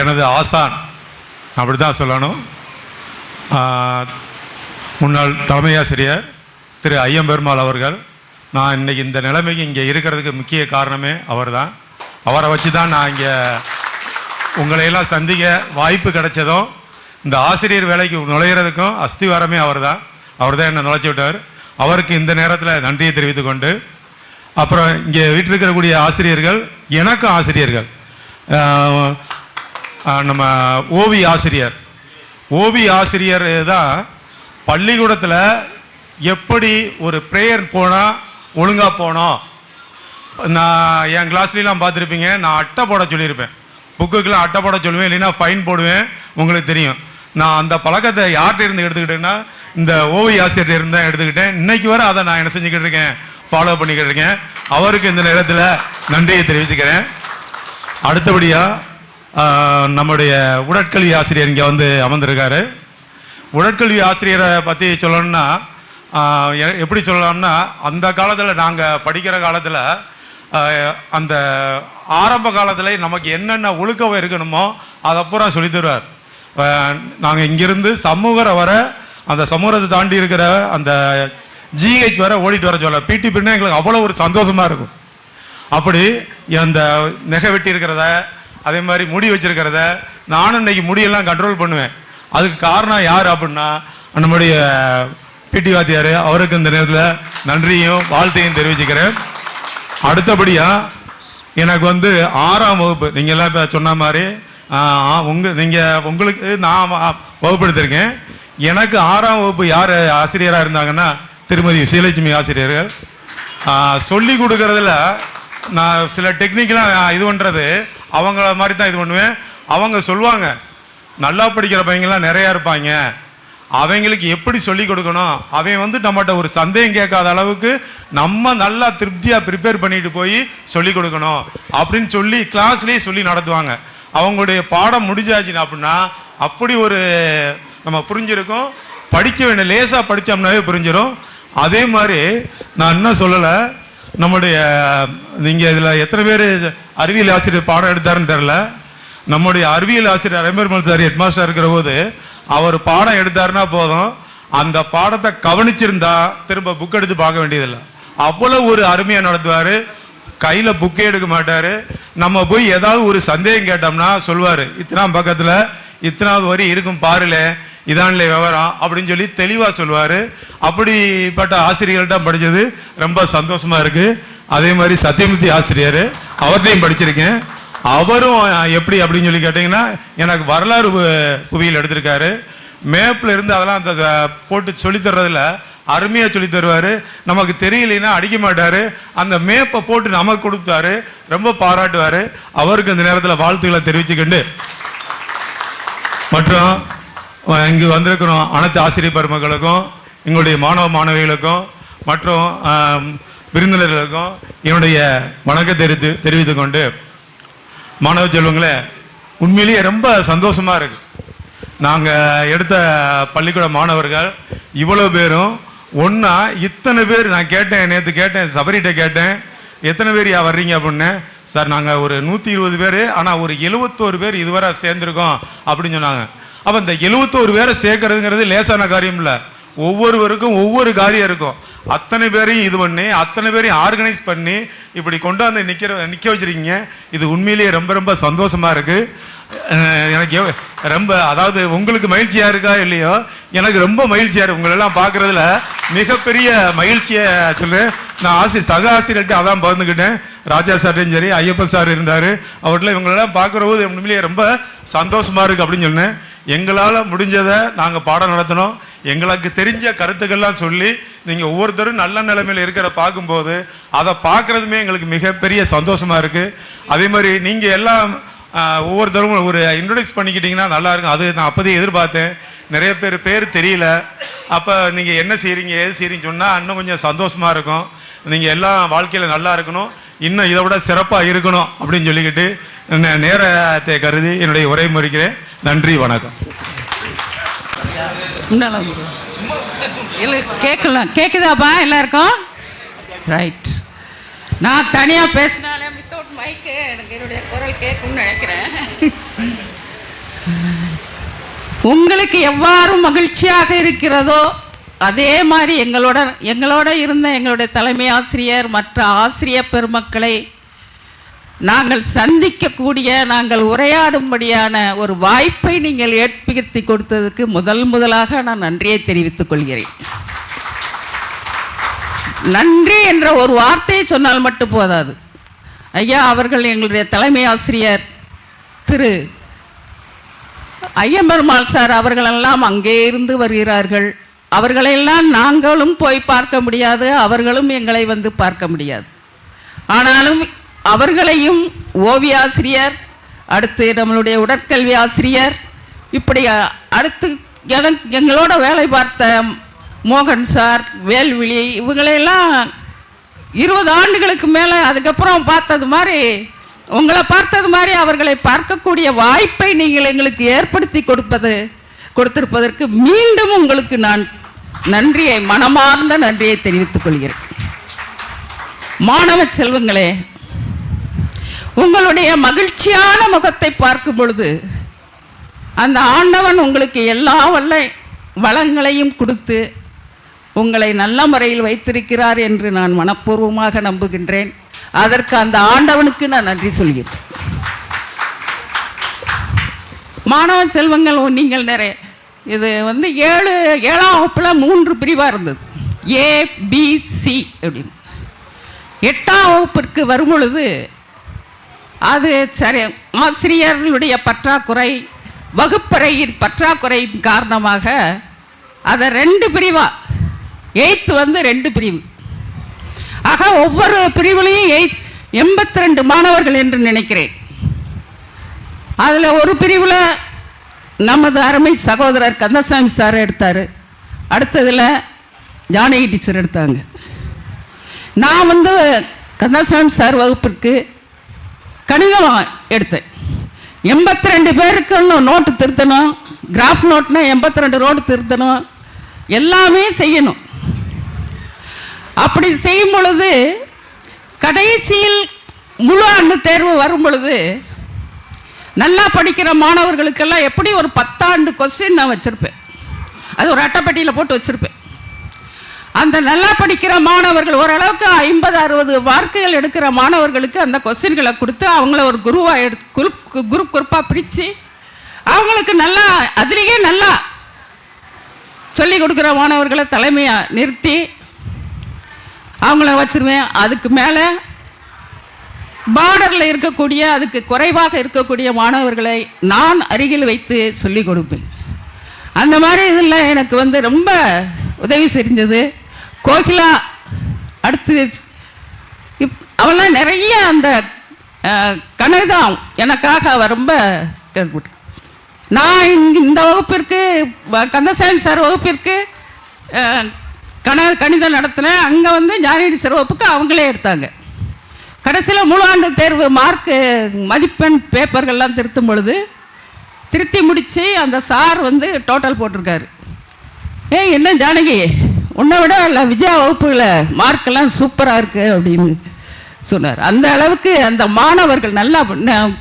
Speaker 7: எனது ஆசான், அப்படி தான் சொல்லணும், முன்னாள் தலைமை ஆசிரியர் திரு ஐயம்பெருமாள் அவர்கள். நான் இன்றைக்கி இந்த நிலைமைக்கு இங்கே இருக்கிறதுக்கு முக்கிய காரணமே அவர் தான். அவரை வச்சு தான் நான் இங்கே உங்களையெல்லாம் சந்திக்க வாய்ப்பு கிடைச்சதும் இந்த ஆசிரியர் வேலைக்கு நுழைகிறதுக்கும் அஸ்திவாரமே அவர் தான். என்னை நுழைச்சி விட்டார். அவருக்கு இந்த நேரத்தில் நன்றியை தெரிவித்துக்கொண்டு, அப்புறம் இங்கே வீட்டில் இருக்கக்கூடிய ஆசிரியர்கள், எனக்கும் ஆசிரியர்கள், நம்ம ஓவி ஆசிரியர் தான் பள்ளிக்கூடத்தில் எப்படி ஒரு ப்ரேயர் போனால் ஒழுங்காக போனோம். நான் என் கிளாஸ்லாம் பார்த்துருப்பீங்க, நான் அட்டை போட சொல்லியிருப்பேன், புக்குக்கெலாம் அட்டை போட சொல்லுவேன், இல்லைன்னா ஃபைன் போடுவேன். உங்களுக்கு தெரியும், நான் அந்த பழக்கத்தை யார்கிட்ட இருந்து எடுத்துக்கிட்டேன்னா இந்த ஓவி ஆசிரியர்கிட்ட இருந்து தான் எடுத்துக்கிட்டேன். இன்னைக்கு வரை அதை நான் என்ன செஞ்சுக்கிட்டு இருக்கேன், ஃபாலோ பண்ணிக்கிட்டு இருக்கேன். அவருக்கு இந்த நேரத்தில் நன்றியை தெரிவிச்சுக்கிறேன். அடுத்தபடியாக நம்முடைய உடற்கல்வி ஆசிரியர் இங்கே வந்து அமர்ந்திருக்காரு. உடற்கல்வி ஆசிரியரை பற்றி சொல்லணும்னா எப்படி சொல்லலாம்னா, அந்த காலத்தில் நாங்கள் படிக்கிற காலத்தில் அந்த ஆரம்ப காலத்தில் நமக்கு என்னென்ன ஒழுக்கம் இருக்கணுமோ அதை பூரா சொல்லி தருவார். நாங்கள் இங்கிருந்து சமூகரை வர, அந்த சமூகத்தை தாண்டி இருக்கிற அந்த ஜிஹெச் வர ஓடிட்டு வர சொல்ல பிடி பின்னா எங்களுக்கு அவ்வளோ ஒரு சந்தோஷமாக இருக்கும். அப்படி அந்த நெகை வெட்டி இருக்கிறத, அதே மாதிரி முடி வச்சிருக்கிறத, நானும் இன்னைக்கு முடியெல்லாம் கண்ட்ரோல் பண்ணுவேன். அதுக்கு காரணம் யார் அப்படின்னா நம்முடைய பிடி வாத்தியார். அவருக்கு இந்த நேரத்தில் நன்றியும் வாழ்த்தையும் தெரிவிச்சுக்கிறேன். அடுத்தபடியாக எனக்கு வந்து 6ஆம் வகுப்பு, நீங்கள் எல்லாம் இப்போ சொன்ன மாதிரி உங்களுக்கு நான் வகுப்படுத்திருக்கேன். எனக்கு 6ஆம் வகுப்பு யார் ஆசிரியராக இருந்தாங்கன்னா திருமதி விஜயலட்சுமி ஆசிரியர்கள். சொல்லி கொடுக்கறதுல நான் சில டெக்னிக்கெலாம் இது பண்ணுறது அவங்கள மாதிரி தான் இது பண்ணுவேன். அவங்க சொல்லுவாங்க, நல்லா படிக்கிற பையங்கள்லாம் நிறையா இருப்பாங்க, அவங்களுக்கு எப்படி சொல்லி கொடுக்கணும், அவன் வந்து நம்மகிட்ட ஒரு சந்தேகம் கேட்காத அளவுக்கு நம்ம நல்லா திருப்தியாக ப்ரிப்பேர் பண்ணிட்டு போய் சொல்லி கொடுக்கணும் அப்படின்னு சொல்லி கிளாஸ்லேயே சொல்லி நடத்துவாங்க. அவங்களுடைய பாடம் முடிஞ்சாச்சுன்னா அப்படின்னா அப்படி ஒரு நம்ம புரிஞ்சிருக்கும். படிக்க வேண்டிய லேசாக படித்தோம்னாவே புரிஞ்சிடும். அதே மாதிரி நான் என்ன சொல்லலை, நம்முடைய நீங்கள் இதில் எத்தனை பேர் அறிவியல் ஆசிரியர் பாடம் எடுத்தாருன்னு தெரில. நம்முடைய அறிவியல் ஆசிரியர் அரைமர்மல் சார் ஹெட் மாஸ்டர் இருக்கிற போது அவர் பாடம் எடுத்தாருன்னா போதும், அந்த பாடத்தை கவனிச்சிருந்தா திரும்ப புக் எடுத்து பார்க்க வேண்டியதில்லை. அவ்வளோ ஒரு அருமையாக நடத்துவார். கையில் புக்கே எடுக்க மாட்டார். நம்ம போய் ஏதாவது ஒரு சந்தேகம் கேட்டோம்னா சொல்வார், இத்தனாம் பக்கத்தில் இத்தனாவது வரி இருக்கும் பாருல, இதான்ல விவரம் அப்படின்னு சொல்லி தெளிவாக சொல்லுவார். அப்படிப்பட்ட ஆசிரியர்கள்ட்ட படித்தது ரொம்ப சந்தோஷமாக இருக்குது. அதே மாதிரி சத்தியமூர்த்தி ஆசிரியர், அவர்கிட்டையும் படிச்சிருக்கேன். அவரும் எப்படி அப்படின்னு சொல்லி கேட்டிங்கன்னா, எனக்கு வரலாறு புவியில் எடுத்திருக்காரு. மேப்பில் இருந்து அதெல்லாம் அந்த போட்டு சொல்லித்தர்றதில் அருமையாக சொல்லி தருவார். நமக்கு தெரியலைன்னா அடிக்க மாட்டார், அந்த மேப்பை போட்டு நமக்கு கொடுத்தாரு. ரொம்ப பாராட்டுவார். அவருக்கு இந்த நேரத்தில் வாழ்த்துக்களை தெரிவிச்சுக்கிண்டு, மற்றும் இங்கு வந்திருக்கிறோம் அனைத்து ஆசிரியர் பெருமக்களுக்கும், எங்களுடைய மாணவ மாணவிகளுக்கும் மற்றும் விருந்தினர்களுக்கும் என்னுடைய வணக்கத்தை தெரிவித்து கொண்டு, மாணவ செல்வங்களே, உண்மையிலேயே ரொம்ப சந்தோஷமாக இருக்கு. நாங்கள் எடுத்த பள்ளிக்கூட மாணவர்கள் இவ்வளோ பேரும் ஒன்றா, இத்தனை பேர் நான் கேட்டேன், நேற்று கேட்டேன், சபரிகிட்ட கேட்டேன், எத்தனை பேர் வர்றீங்க அப்படின்னு. சார் நாங்கள் ஒரு 120 பேர், ஆனால் ஒரு 71 பேர் இதுவரை சேர்ந்துருக்கோம் அப்படின்னு சொன்னாங்க. அப்போ இந்த 71 பேரை சேர்க்கறதுங்கிறது லேசான காரியம் இல்லை. ஒவ்வொருவருக்கும் ஒவ்வொரு காரியம் இருக்கும். அத்தனை பேரையும் இது பண்ணி, அத்தனை பேரையும் ஆர்கனைஸ் பண்ணி இப்படி கொண்டாந்து நிற்க வச்சிருக்கீங்க. இது உண்மையிலேயே ரொம்ப ரொம்ப சந்தோஷமாக இருக்குது. எனக்கு ரொம்ப, அதாவது உங்களுக்கு மகிழ்ச்சியாக இருக்கா இல்லையோ, எனக்கு ரொம்ப மகிழ்ச்சியாக இருக்குது. உங்களெல்லாம் பார்க்குறதுல மிகப்பெரிய மகிழ்ச்சியை சொல்லுவேன். நான் சக ஆசிரியர்கிட்ட அதான் பகிர்ந்துக்கிட்டேன். ராஜா சார்டையும் சரி, ஐயப்பன் சார் இருந்தார், அவர்கிட்ட இவங்களெல்லாம் பார்க்குற போது உண்மையிலேயே ரொம்ப சந்தோஷமாக இருக்குது அப்படின்னு சொன்னேன். எங்களால் முடிஞ்சதை நாங்கள் பாடம் நடத்தினோம். எங்களுக்கு தெரிஞ்ச கருத்துக்கள்லாம் சொல்லி நீங்கள் ஒவ்வொருத்தரும் நல்ல நிலைமையில் இருக்கிற பார்க்கும்போது அதை பார்க்குறதுமே எங்களுக்கு மிகப்பெரிய சந்தோஷமாக இருக்குது. அதே மாதிரி நீங்கள் எல்லாம் ஒவ்வொருத்தரும் ஒரு இன்ட்ரோடியூஸ் பண்ணிக்கிட்டிங்கன்னா நல்லாயிருக்கும். அது நான் அப்போதே எதிர்பார்த்தேன். நிறைய பேர் தெரியல. அப்போ நீங்கள் என்ன செய்கிறீங்க, ஏது செய்கிறீங்கன்னு சொன்னால் இன்னும் கொஞ்சம் சந்தோஷமாக இருக்கும். நீங்கள் எல்லாம் வாழ்க்கையில் நல்லா இருக்கணும், இன்னும் இதை விட சிறப்பாக இருக்கணும் அப்படின்னு சொல்லிக்கிட்டு நேரத்தை கருதி என்னுடைய உரை முறிக்கிறேன். நன்றி, வணக்கம்.
Speaker 8: கேட்குதாப்பா எல்லாருக்கும்? ரைட். நான் தனியாக பேசினாலே வித்தவுட் மைக்கு எனக்கு என்னுடைய குரல் கேட்கும்னு நினைக்கிறேன். உங்களுக்கு எவ்வாறு மகிழ்ச்சியாக இருக்கிறதோ அதே மாதிரி எங்களோட இருந்த எங்களுடைய தலைமை ஆசிரியர் மற்ற ஆசிரியர் பெருமக்களை நாங்கள் சந்திக்கக்கூடிய, நாங்கள் உரையாடும்படியான ஒரு வாய்ப்பை நீங்கள் ஏற்படுத்தி கொடுத்ததுக்கு முதலாக நான் நன்றியை தெரிவித்துக் கொள்கிறேன். நன்றி என்ற ஒரு வார்த்தையை சொன்னால் மட்டும் போதாது. ஐயா அவர்கள் எங்களுடைய தலைமை ஆசிரியர் திரு ஐயம்பெருமாள் சார் அவர்களெல்லாம் அங்கே இருந்து வருகிறார்கள். அவர்களெல்லாம் நாங்களும் போய் பார்க்க முடியாது, அவர்களும் எங்களை வந்து பார்க்க முடியாது. ஆனாலும் அவர்களையும் ஓவிய ஆசிரியர், அடுத்து நம்மளுடைய உடற்கல்வி ஆசிரியர், இப்படி அடுத்து எங்களோட வேலை பார்த்த மோகன் சார், வேல்விழி, இவங்களையெல்லாம் 20 ஆண்டுகளுக்கு மேலே அதுக்கப்புறம் பார்த்தது மாதிரி, உங்களை பார்த்தது மாதிரி அவர்களை பார்க்கக்கூடிய வாய்ப்பை நீங்கள் எங்களுக்கு ஏற்படுத்தி கொடுத்திருப்பதற்கு மீண்டும் உங்களுக்கு நான் நன்றியை, மனமார்ந்த நன்றியை தெரிவித்துக் கொள்கிறேன். மாணவ செல்வங்களே, உங்களுடைய மகிழ்ச்சியான முகத்தை பார்க்கும் பொழுது அந்த ஆண்டவன் உங்களுக்கு எல்லா வளங்களையும் கொடுத்து உங்களை நல்ல முறையில் வைத்திருக்கிறார் என்று நான் மனப்பூர்வமாக நம்புகின்றேன். அதற்கு அந்த ஆண்டவனுக்கு நான் நன்றி சொல்கிறேன். மாணவ செல்வங்கள், நீங்கள் நிறைய இது வந்து 7ஆம் வகுப்பில் 3 பிரிவாக இருந்தது, ABC அப்படின்னு. 8ஆம் வகுப்பிற்கு வரும் பொழுது அது சரி, ஆசிரியர்களுடைய பற்றாக்குறை, வகுப்பறையின் பற்றாக்குறையின் காரணமாக அதை 2 பிரிவாக, 8th வந்து 2 பிரிவு. ஆக ஒவ்வொரு பிரிவுலையும் 82 மாணவர்கள் என்று நினைக்கிறேன். அதில் ஒரு பிரிவில் நமது அருமை சகோதரர் கந்தசாமி சார் எடுத்தார், அடுத்ததில் ஜானகி டீச்சர் எடுத்தாங்க. நான் வந்து கந்தசாமி சார் வகுப்பிற்கு கணிதம் எடுத்தேன். 82 பேருக்கு நோட்டு திருத்தணும், கிராஃப் நோட்னா 82 நோட்டு திருத்தணும், எல்லாமே செய்யணும். அப்படி செய்யும் பொழுது கடைசியில் முழு ஆண்டு தேர்வு வரும் பொழுது நல்லா படிக்கிற மாணவர்களுக்கெல்லாம் எப்படி ஒரு 10 ஆண்டு கொஸ்டின் நான் வச்சுருப்பேன். அது ஒரு அட்டைப்பட்டியில் போட்டு வச்சுருப்பேன். அந்த நல்லா படிக்கிற மாணவர்கள், ஓரளவுக்கு 50-60 மார்க்குகள் எடுக்கிற மாணவர்களுக்கு அந்த கொஸ்டின்களை கொடுத்து அவங்கள ஒரு குருவாக குரூப்பாக பிரித்து அவங்களுக்கு நல்லா, அதுலேயே நல்லா சொல்லிக் கொடுக்குற மாணவர்களை தலைமையாக நிறுத்தி அவங்கள வச்சுருவேன். அதுக்கு மேலே பார்டரில் இருக்கக்கூடிய, அதுக்கு குறைவாக இருக்கக்கூடிய மாணவர்களை நான் அருகில் வைத்து சொல்லிக் கொடுப்பேன். அந்த மாதிரி இதில் எனக்கு வந்து ரொம்ப உதவி செஞ்சது கோகிலா. அடுத்து அவெல்லாம் நிறைய அந்த கணிதம் எனக்காக அவ ரொம்ப கேள்விப்பட்டு. நான் இந்த வகுப்பிற்கு, கந்தசாமி சார் வகுப்பிற்கு கணிதம் நடத்தினேன். அங்கே வந்து ஜானகி சார் வகுப்புக்கு அவங்களே எடுத்தாங்க. கடைசியில் முழு ஆண்டு தேர்வு மார்க்கு மதிப்பெண் பேப்பர்கள்லாம் திருத்தும் பொழுது திருத்தி முடித்து அந்த சார் வந்து டோட்டல் போட்டிருக்காரு. என்ன ஜானகி, உன்னை விட இல்லை விஜயா வகுப்புகளை மார்க்கெல்லாம் சூப்பராக இருக்குது அப்படின்னு சொன்னார். அந்த அளவுக்கு அந்த மாணவர்கள் நல்லா,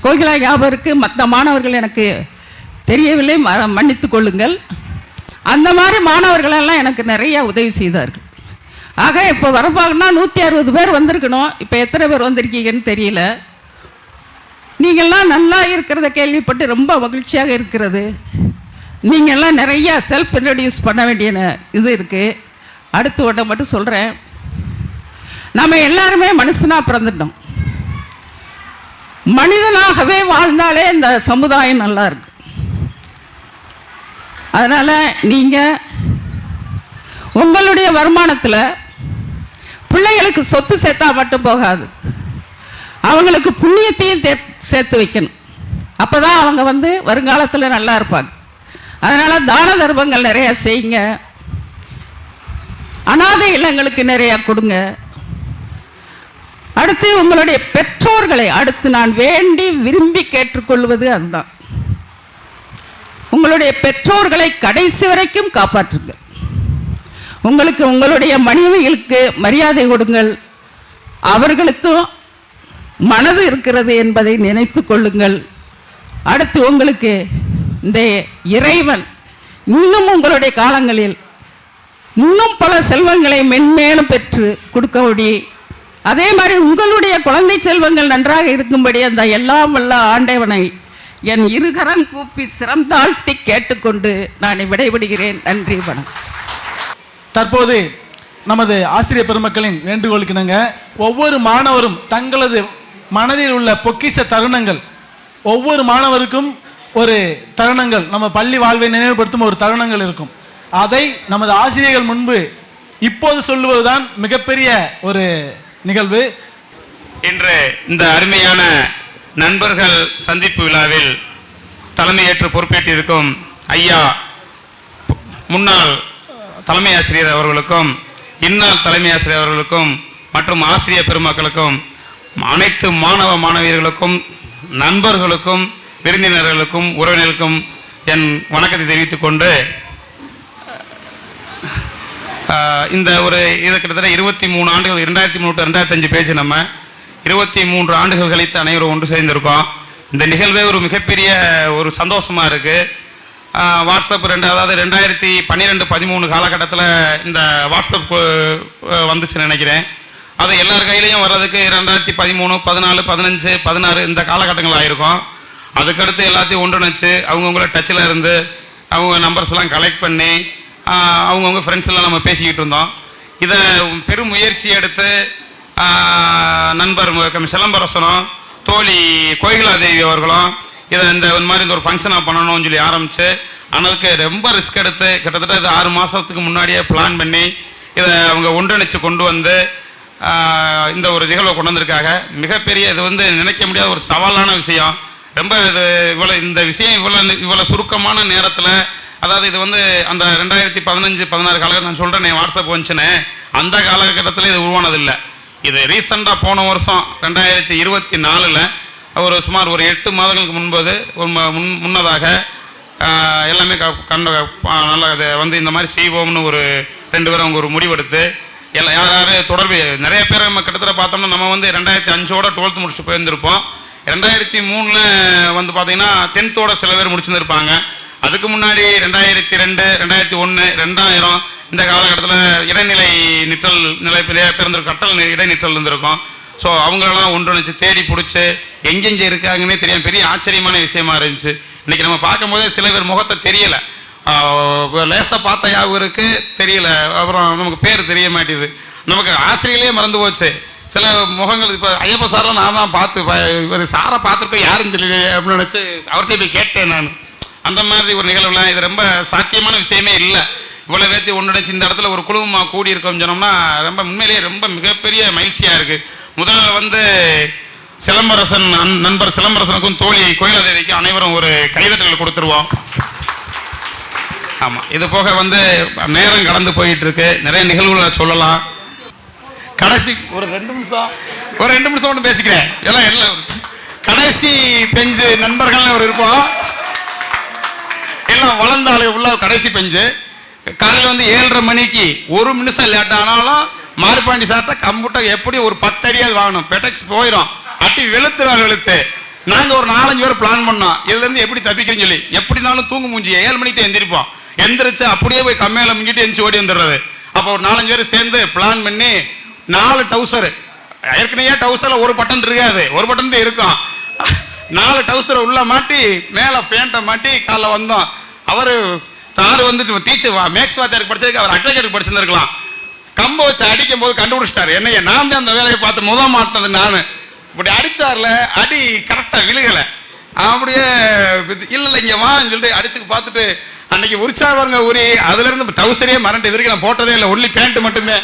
Speaker 8: கோகிலா ஞாபகம் இருக்குது, மற்ற மாணவர்கள் எனக்கு தெரியவில்லை, மன்னித்து கொள்ளுங்கள். அந்த மாதிரி மாணவர்களெல்லாம் எனக்கு நிறைய உதவி செய்தார்கள். ஆக இப்போ வரப்பாங்கன்னா 160 பேர் வந்திருக்கணும். இப்போ எத்தனை பேர் வந்திருக்கீங்கன்னு தெரியல. நீங்கள்லாம் நல்லா இருக்கிறத கேள்விப்பட்டு ரொம்ப மகிழ்ச்சியாக இருக்கிறது. நீங்கள்லாம் நிறைய செல்ஃப் இன்ட்ரடியூஸ் பண்ண வேண்டிய இது இருக்குது. அடுத்து ஒன்றை மட்டும் சொல்கிறேன். நம்ம எல்லாருமே மனுஷனாக பிறந்துட்டோம். மனிதனாகவே வாழ்ந்தாலே இந்த சமுதாயம் நல்லா இருக்கு. அதனால் நீங்கள் உங்களுடைய வருமானத்தில் பிள்ளைகளுக்கு சொத்து சேர்த்தா மட்டும் போகாது, அவங்களுக்கு புண்ணியத்தையும் சேர்த்து வைக்கணும். அப்போ தான் அவங்க வந்து வருங்காலத்தில் நல்லா இருப்பாங்க. அதனால் தான தர்மங்கள் நிறையா செய்யுங்க, அனாதை இல்லங்களுக்கு நிறையா கொடுங்க. அடுத்து உங்களுடைய பெற்றோர்களை, அடுத்து நான் வேண்டி விரும்பி கேட்டுக்கொள்வது அதுதான், உங்களுடைய பெற்றோர்களை கடைசி வரைக்கும் காப்பாற்றுங்கள். உங்களுக்கு உங்களுடைய மனைவிகளுக்கு மரியாதை கொடுங்கள், அவர்களுக்கும் மனது இருக்கிறது என்பதை நினைத்து கொள்ளுங்கள். அடுத்து உங்களுக்கு இந்த இறைவன் இன்னும் உங்களுடைய காலங்களில் இன்னும் பல செல்வங்களை மென்மேலும் பெற்று கொடுக்கபடி, அதே மாதிரி உங்களுடைய குழந்தை செல்வங்கள் நன்றாக இருக்கும்படி அந்த எல்லாம் வல்ல ஆண்டவனை என் இருகரம் கூப்பி சிரம் தாழ்த்தி கேட்டுக்கொண்டு நான் விடைபெறுகிறேன். நன்றி, வணக்கம்.
Speaker 3: தற்போது நமது ஆசிரியர் பெருமக்களின் வேண்டுகோளுக்கிணங்க ஒவ்வொரு மாணவரும் தங்களது மனதில் உள்ள பொக்கிஷ தருணங்கள், ஒவ்வொரு மாணவருக்கும் ஒரு தருணங்கள், நம்ம பள்ளி வாழ்வை நினைவுபடுத்தும் ஒரு தருணங்கள் இருக்கும். அதை நமது ஆசிரியர்கள் முன்பு இப்போது சொல்லுவதுதான் மிகப்பெரிய ஒரு நிகழ்வு.
Speaker 9: இன்று இந்த அருமையான நண்பர்கள் சந்திப்பு விழாவில் தலைமையேற்று பொறுப்பேற்றிருக்கும் ஐயா முன்னாள் தலைமை ஆசிரியர் அவர்களுக்கும் இந்நாள் தலைமை ஆசிரியர் அவர்களுக்கும் மற்றும் ஆசிரியர் பெருமக்களுக்கும் அனைத்து மாணவ மாணவியர்களுக்கும் நண்பர்களுக்கும் விருந்தினர்களுக்கும் உறவினர்களுக்கும் என் வணக்கத்தை தெரிவித்துக் கொண்டு இந்த ஒரு இது கிட்டத்தட்ட 23 ஆண்டுகள் 2003 to 2005 பேஜ் நம்ம 23 ஆண்டுகள் கழித்து அனைவரும் ஒன்று சேர்ந்திருக்கோம். இந்த நிகழ்வே ஒரு மிகப்பெரிய ஒரு சந்தோஷமாக இருக்குது. வாட்ஸ்அப் அதாவது 2012-13 காலகட்டத்தில் இந்த வாட்ஸ்அப் வந்துச்சுன்னு நினைக்கிறேன். அது எல்லார் கையிலையும் வர்றதுக்கு 2013, 14, 15, 16 இந்த காலகட்டங்கள் ஆகிருக்கும். அதுக்கடுத்து எல்லாத்தையும் ஒன்றிணைச்சு அவங்கவுங்கள டச்சில் இருந்து அவங்க நம்பர்ஸ்லாம் கலெக்ட் பண்ணி அவங்கவுங்க ஃப்ரெண்ட்ஸ் எல்லாம் நம்ம பேசிக்கிட்டு இருந்தோம். இதை பெரும் முயற்சி எடுத்து நண்பர் சிலம்பரசனும் தோழி கோகிலாதேவி அவர்களும் இதை இந்த மாதிரி இந்த ஒரு ஃபங்க்ஷனாக பண்ணணும்னு சொல்லி ஆரம்பித்து அதற்கு ரொம்ப ரிஸ்க் எடுத்து கிட்டத்தட்ட இது 6 மாதத்துக்கு முன்னாடியே பிளான் பண்ணி இதை அவங்க ஒன்றிணைச்சு கொண்டு வந்து இந்த ஒரு நிகழ்வை கொண்டு வந்திருக்காங்க. மிகப்பெரிய இது வந்து நினைக்க முடியாத ஒரு சவாலான விஷயம். ரொம்ப இது இந்த விஷயம் இவ்வளோ சுருக்கமான நேரத்தில், அதாவது இது வந்து அந்த 2015-16 காலகட்டம் நான் சொல்கிறேன் வாட்ஸ்அப் வந்துச்சுன்னு, அந்த காலகட்டத்தில் இது உருவானதில்லை. இது ரீசெண்டாக போன வருஷம் 2024 ஒரு சுமார் ஒரு 8 மாதங்களுக்கு முன்னதாக எல்லாமே நல்லா இதை வந்து இந்த மாதிரி செய்வோம்னு ஒரு 2 பேரும் அவங்க ஒரு முடிவெடுத்து யார் தொடர்பு நிறைய பேர் நம்ம கிட்டத்தட்ட பார்த்தோம்னா நம்ம வந்து 2005 12th முடிச்சுட்டு போயிருந்திருப்போம். 2003 வந்து பார்த்தீங்கன்னா 10th சில பேர் முடிச்சுருந்துருப்பாங்க. அதுக்கு முன்னாடி 2002, 2001, 2000 இந்த காலகட்டத்தில் இடைநிலை நிற்றல் கட்டல் இடைநிற்றல் இருந்திருக்கும். ஸோ அவங்களெல்லாம் ஒன்றிணைச்சு தேடி பிடிச்சி எங்கெங்கே இருக்காங்கன்னே தெரியும். பெரிய ஆச்சரியமான விஷயமா இருந்துச்சு. இன்றைக்கி நம்ம பார்க்கும்போதே சில பேர் முகத்தை தெரியலை, லேசாக பார்த்த யாருக்கு தெரியல, அப்புறம் நமக்கு பேர் தெரிய மாட்டேது, நமக்கு ஆசிரியர்களே மறந்து போச்சு. சில முகங்கள் இப்போ ஐயப்ப சாரெலாம் நான் தான் பார்த்து இவர் சாரை பார்த்துருக்கோம் யாருன்னு தெரியல அப்படின்னு நினச்சி அவர்கிட்ட போய் கேட்டேன் நான். அந்த மாதிரி ஒரு நிகழ்வுலாம் இது ரொம்ப சாத்தியமான விஷயமே இல்லை. இவ்வளோ பேர்த்தி ஒன்றிணைச்சு இந்த இடத்துல ஒரு குழுமமாக கூடி இருக்கோம்னு சொன்னோம்னா ரொம்ப உண்மையிலேயே ரொம்ப மிகப்பெரிய மகிழ்ச்சியாக இருக்குது. முதல்ல வந்து சிலம்பரசன் நண்பர் சிலம்பரசனுக்கும் தோழி கோயிலாதேவிக்கும் அனைவரும் ஒரு கைதட்டல் கொடுத்துருவோம். ஆமாம், இது போக வந்து நேரம் கடந்து போயிட்டு இருக்கு, நிறைய நிகழ்வுகளை சொல்லலாம். கடைசி ஒரு 2 நிமிஷம் ஒன்று பேசிக்கிறேன். எல்லாம் கடைசி பெஞ்சு நண்பர்கள் ஒரு இருப்போம், எல்லாம் வளர்ந்த ஆளு உள்ள கடைசி பெஞ்சு. காலையில் வந்து 7:30 மணிக்கு 1 நிமிஷம் லேட் ஆனாலும் மாரிப்பாண்டி சார்ட்ட கம்ப்யூட்டர் எப்படி ஒரு 10 அடியாவது வாங்கணும், பெட்டெக்ஸ் போயிடும், அட்டி வெளுத்து. நாங்கள் ஒரு 4-5 பேர் பிளான் பண்ணோம் இதுலேருந்து எப்படி தப்பிக்கிறேன்னு சொல்லி. எப்படினாலும் தூங்கு மூஞ்சி 7 மணிக்கு எந்திரிப்போம், எந்திரிச்சு அப்படியே போய் கம்மையில முங்கிட்டு எந்திரிச்சு ஓடி வந்துடுறது. அப்போ ஒரு 4-5 பேர் சேர்ந்து பிளான் பண்ணி 4 டவுசர், ஏற்கனவே டவுசரில் ஒரு பட்டன் இருக்காது, ஒரு பட்டன் தான் இருக்கும், 4 டவுசரை உள்ள மாட்டி மேலே பேண்ட்டை மாட்டி காலைல வந்தோம். அவர் சார் வந்துட்டு டீச்சர் மேக்ஸ் வாத்தியாருக்கு படிச்சதுக்கு அவர் அட்வொகேட்டுக்கு படிச்சிருந்துருக்கலாம். கம்பை வச்சு அடிக்கும் போது கண்டுபிடிச்சிட்டாரு என்னைய, நான் தான் அந்த வேலையை பார்த்து மாட்டினது நான். இப்படி அடிச்சார்ல, அடி கரெக்டாக விழுகலை, அப்படியே இல்லை இங்கே வான்னு சொல்லிட்டு அடிச்சுக்கு பார்த்துட்டு அன்னைக்கு உற்சாகங்க ஊறி அதுலேருந்து டவுசரே மறந்து வரைக்கும் நான் போட்டதே இல்லை, ஒன்லி பேண்ட்டு மட்டுமே.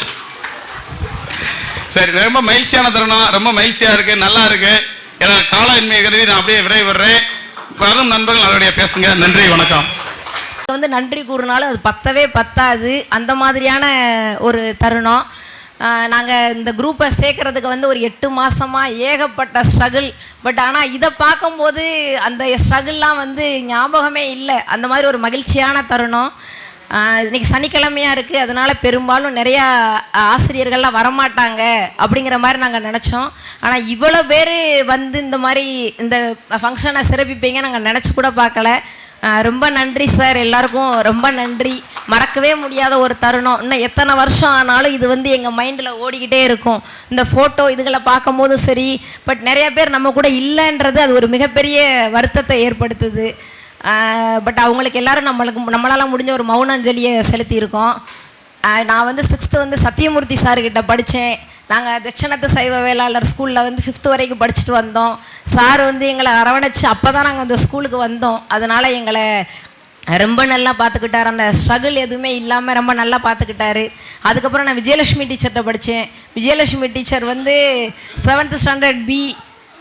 Speaker 9: சரி, ரொம்ப மகிழ்ச்சியான தருணம், ரொம்ப மகிழ்ச்சியாக இருக்குது, நல்லா இருக்குது. ஏன்னா காலமின்மை கருதி நான் அப்படியே விரைவிடுறேன். வரும் நண்பர்கள் அவருடைய பேசுங்க. நன்றி, வணக்கம்.
Speaker 10: வந்து நன்றி கூறினாலும் அது பத்தவே பத்தாது, அந்த மாதிரியான ஒரு தருணம். நாங்கள் இந்த குரூப்பை சேர்க்கறதுக்கு வந்து ஒரு 8 மாதமாக ஏகப்பட்ட ஸ்ட்ரகிள். பட் ஆனால் இதை பார்க்கும்போது அந்த ஸ்ட்ரகிள்லாம் வந்து ஞாபகமே இல்லை. அந்த மாதிரி ஒரு மகிழ்ச்சியான தருணம். இன்றைக்கி சனிக்கிழமையாக இருக்குது, அதனால் பெரும்பாலும் நிறையா ஆசிரியர்கள்லாம் வரமாட்டாங்க அப்படிங்கிற மாதிரி நாங்கள் நினச்சோம். ஆனால் இவ்வளோ பேர் வந்து இந்த மாதிரி இந்த ஃபங்க்ஷனை சிறப்பிப்பீங்க நாங்கள் நினச்சி கூட பார்க்கல. ரொம்ப நன்றி சார், எல்லாருக்கும் ரொம்ப நன்றி. மறக்கவே முடியாத ஒரு தருணம். இன்னும் எத்தனை வருஷம் ஆனாலும் இது வந்து எங்கள் மைண்டில் ஓடிக்கிட்டே இருக்கும். இந்த ஃபோட்டோ இதுகளை பார்க்கும்போதும் சரி. பட் நிறைய பேர் நம்ம கூட இல்லைன்றது அது ஒரு மிகப்பெரிய வருத்தத்தை ஏற்படுத்துது. பட் அவங்களுக்கு எல்லாரும் நம்மளால் முடிஞ்ச ஒரு மௌன அஞ்சலியை செலுத்தியிருக்கோம். நான் வந்து 6th வந்து சத்தியமூர்த்தி சார்கிட்ட படித்தேன். நாங்கள் தட்சணத்து சைவ வேளாளர் ஸ்கூலில் வந்து 5th வரைக்கும் படிச்சுட்டு வந்தோம். சார் வந்து எங்களை அரவணைச்சு அப்போ தான் நாங்கள் அந்த ஸ்கூலுக்கு வந்தோம். அதனால் எங்களை ரொம்ப நல்லா பார்த்துக்கிட்டார். அந்த ஸ்ட்ரகிள் எதுவுமே இல்லாமல் ரொம்ப நல்லா பார்த்துக்கிட்டாரு. அதுக்கப்புறம் நான் விஜயலட்சுமி டீச்சர்கிட்ட படித்தேன். விஜயலட்சுமி டீச்சர் வந்து 7th ஸ்டாண்டர்ட் பி.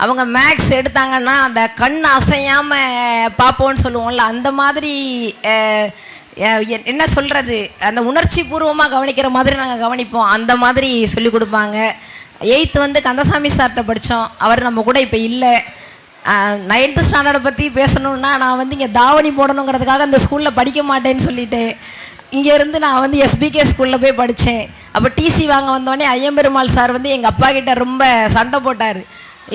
Speaker 10: அவங்க மேக்ஸ் எடுத்தாங்கன்னா அந்த கண் அசையாமல் பார்ப்போன்னு சொல்லுவோம்ல, அந்த மாதிரி என்ன சொல்கிறது, அந்த உணர்ச்சி பூர்வமாக கவனிக்கிற மாதிரி நாங்கள் கவனிப்போம். அந்த மாதிரி சொல்லி கொடுப்பாங்க. 8th வந்து கந்தசாமி சார்கிட்ட படித்தோம். அவர் நம்ம கூட இப்போ இல்லை. 9th ஸ்டாண்டர்டை பற்றி பேசணுன்னா நான் வந்து இங்கே தாவணி போடணுங்கிறதுக்காக அந்த ஸ்கூலில் படிக்க மாட்டேன்னு சொல்லிட்டேன். இங்கேருந்து நான் வந்து எஸ்பிகே ஸ்கூலில் போய் படித்தேன். அப்போ டிசி வாங்க வந்தோடனே ஐயம்பெருமாள் சார் வந்து எங்கள் அப்பா கிட்ட ரொம்ப சண்டை போட்டார்.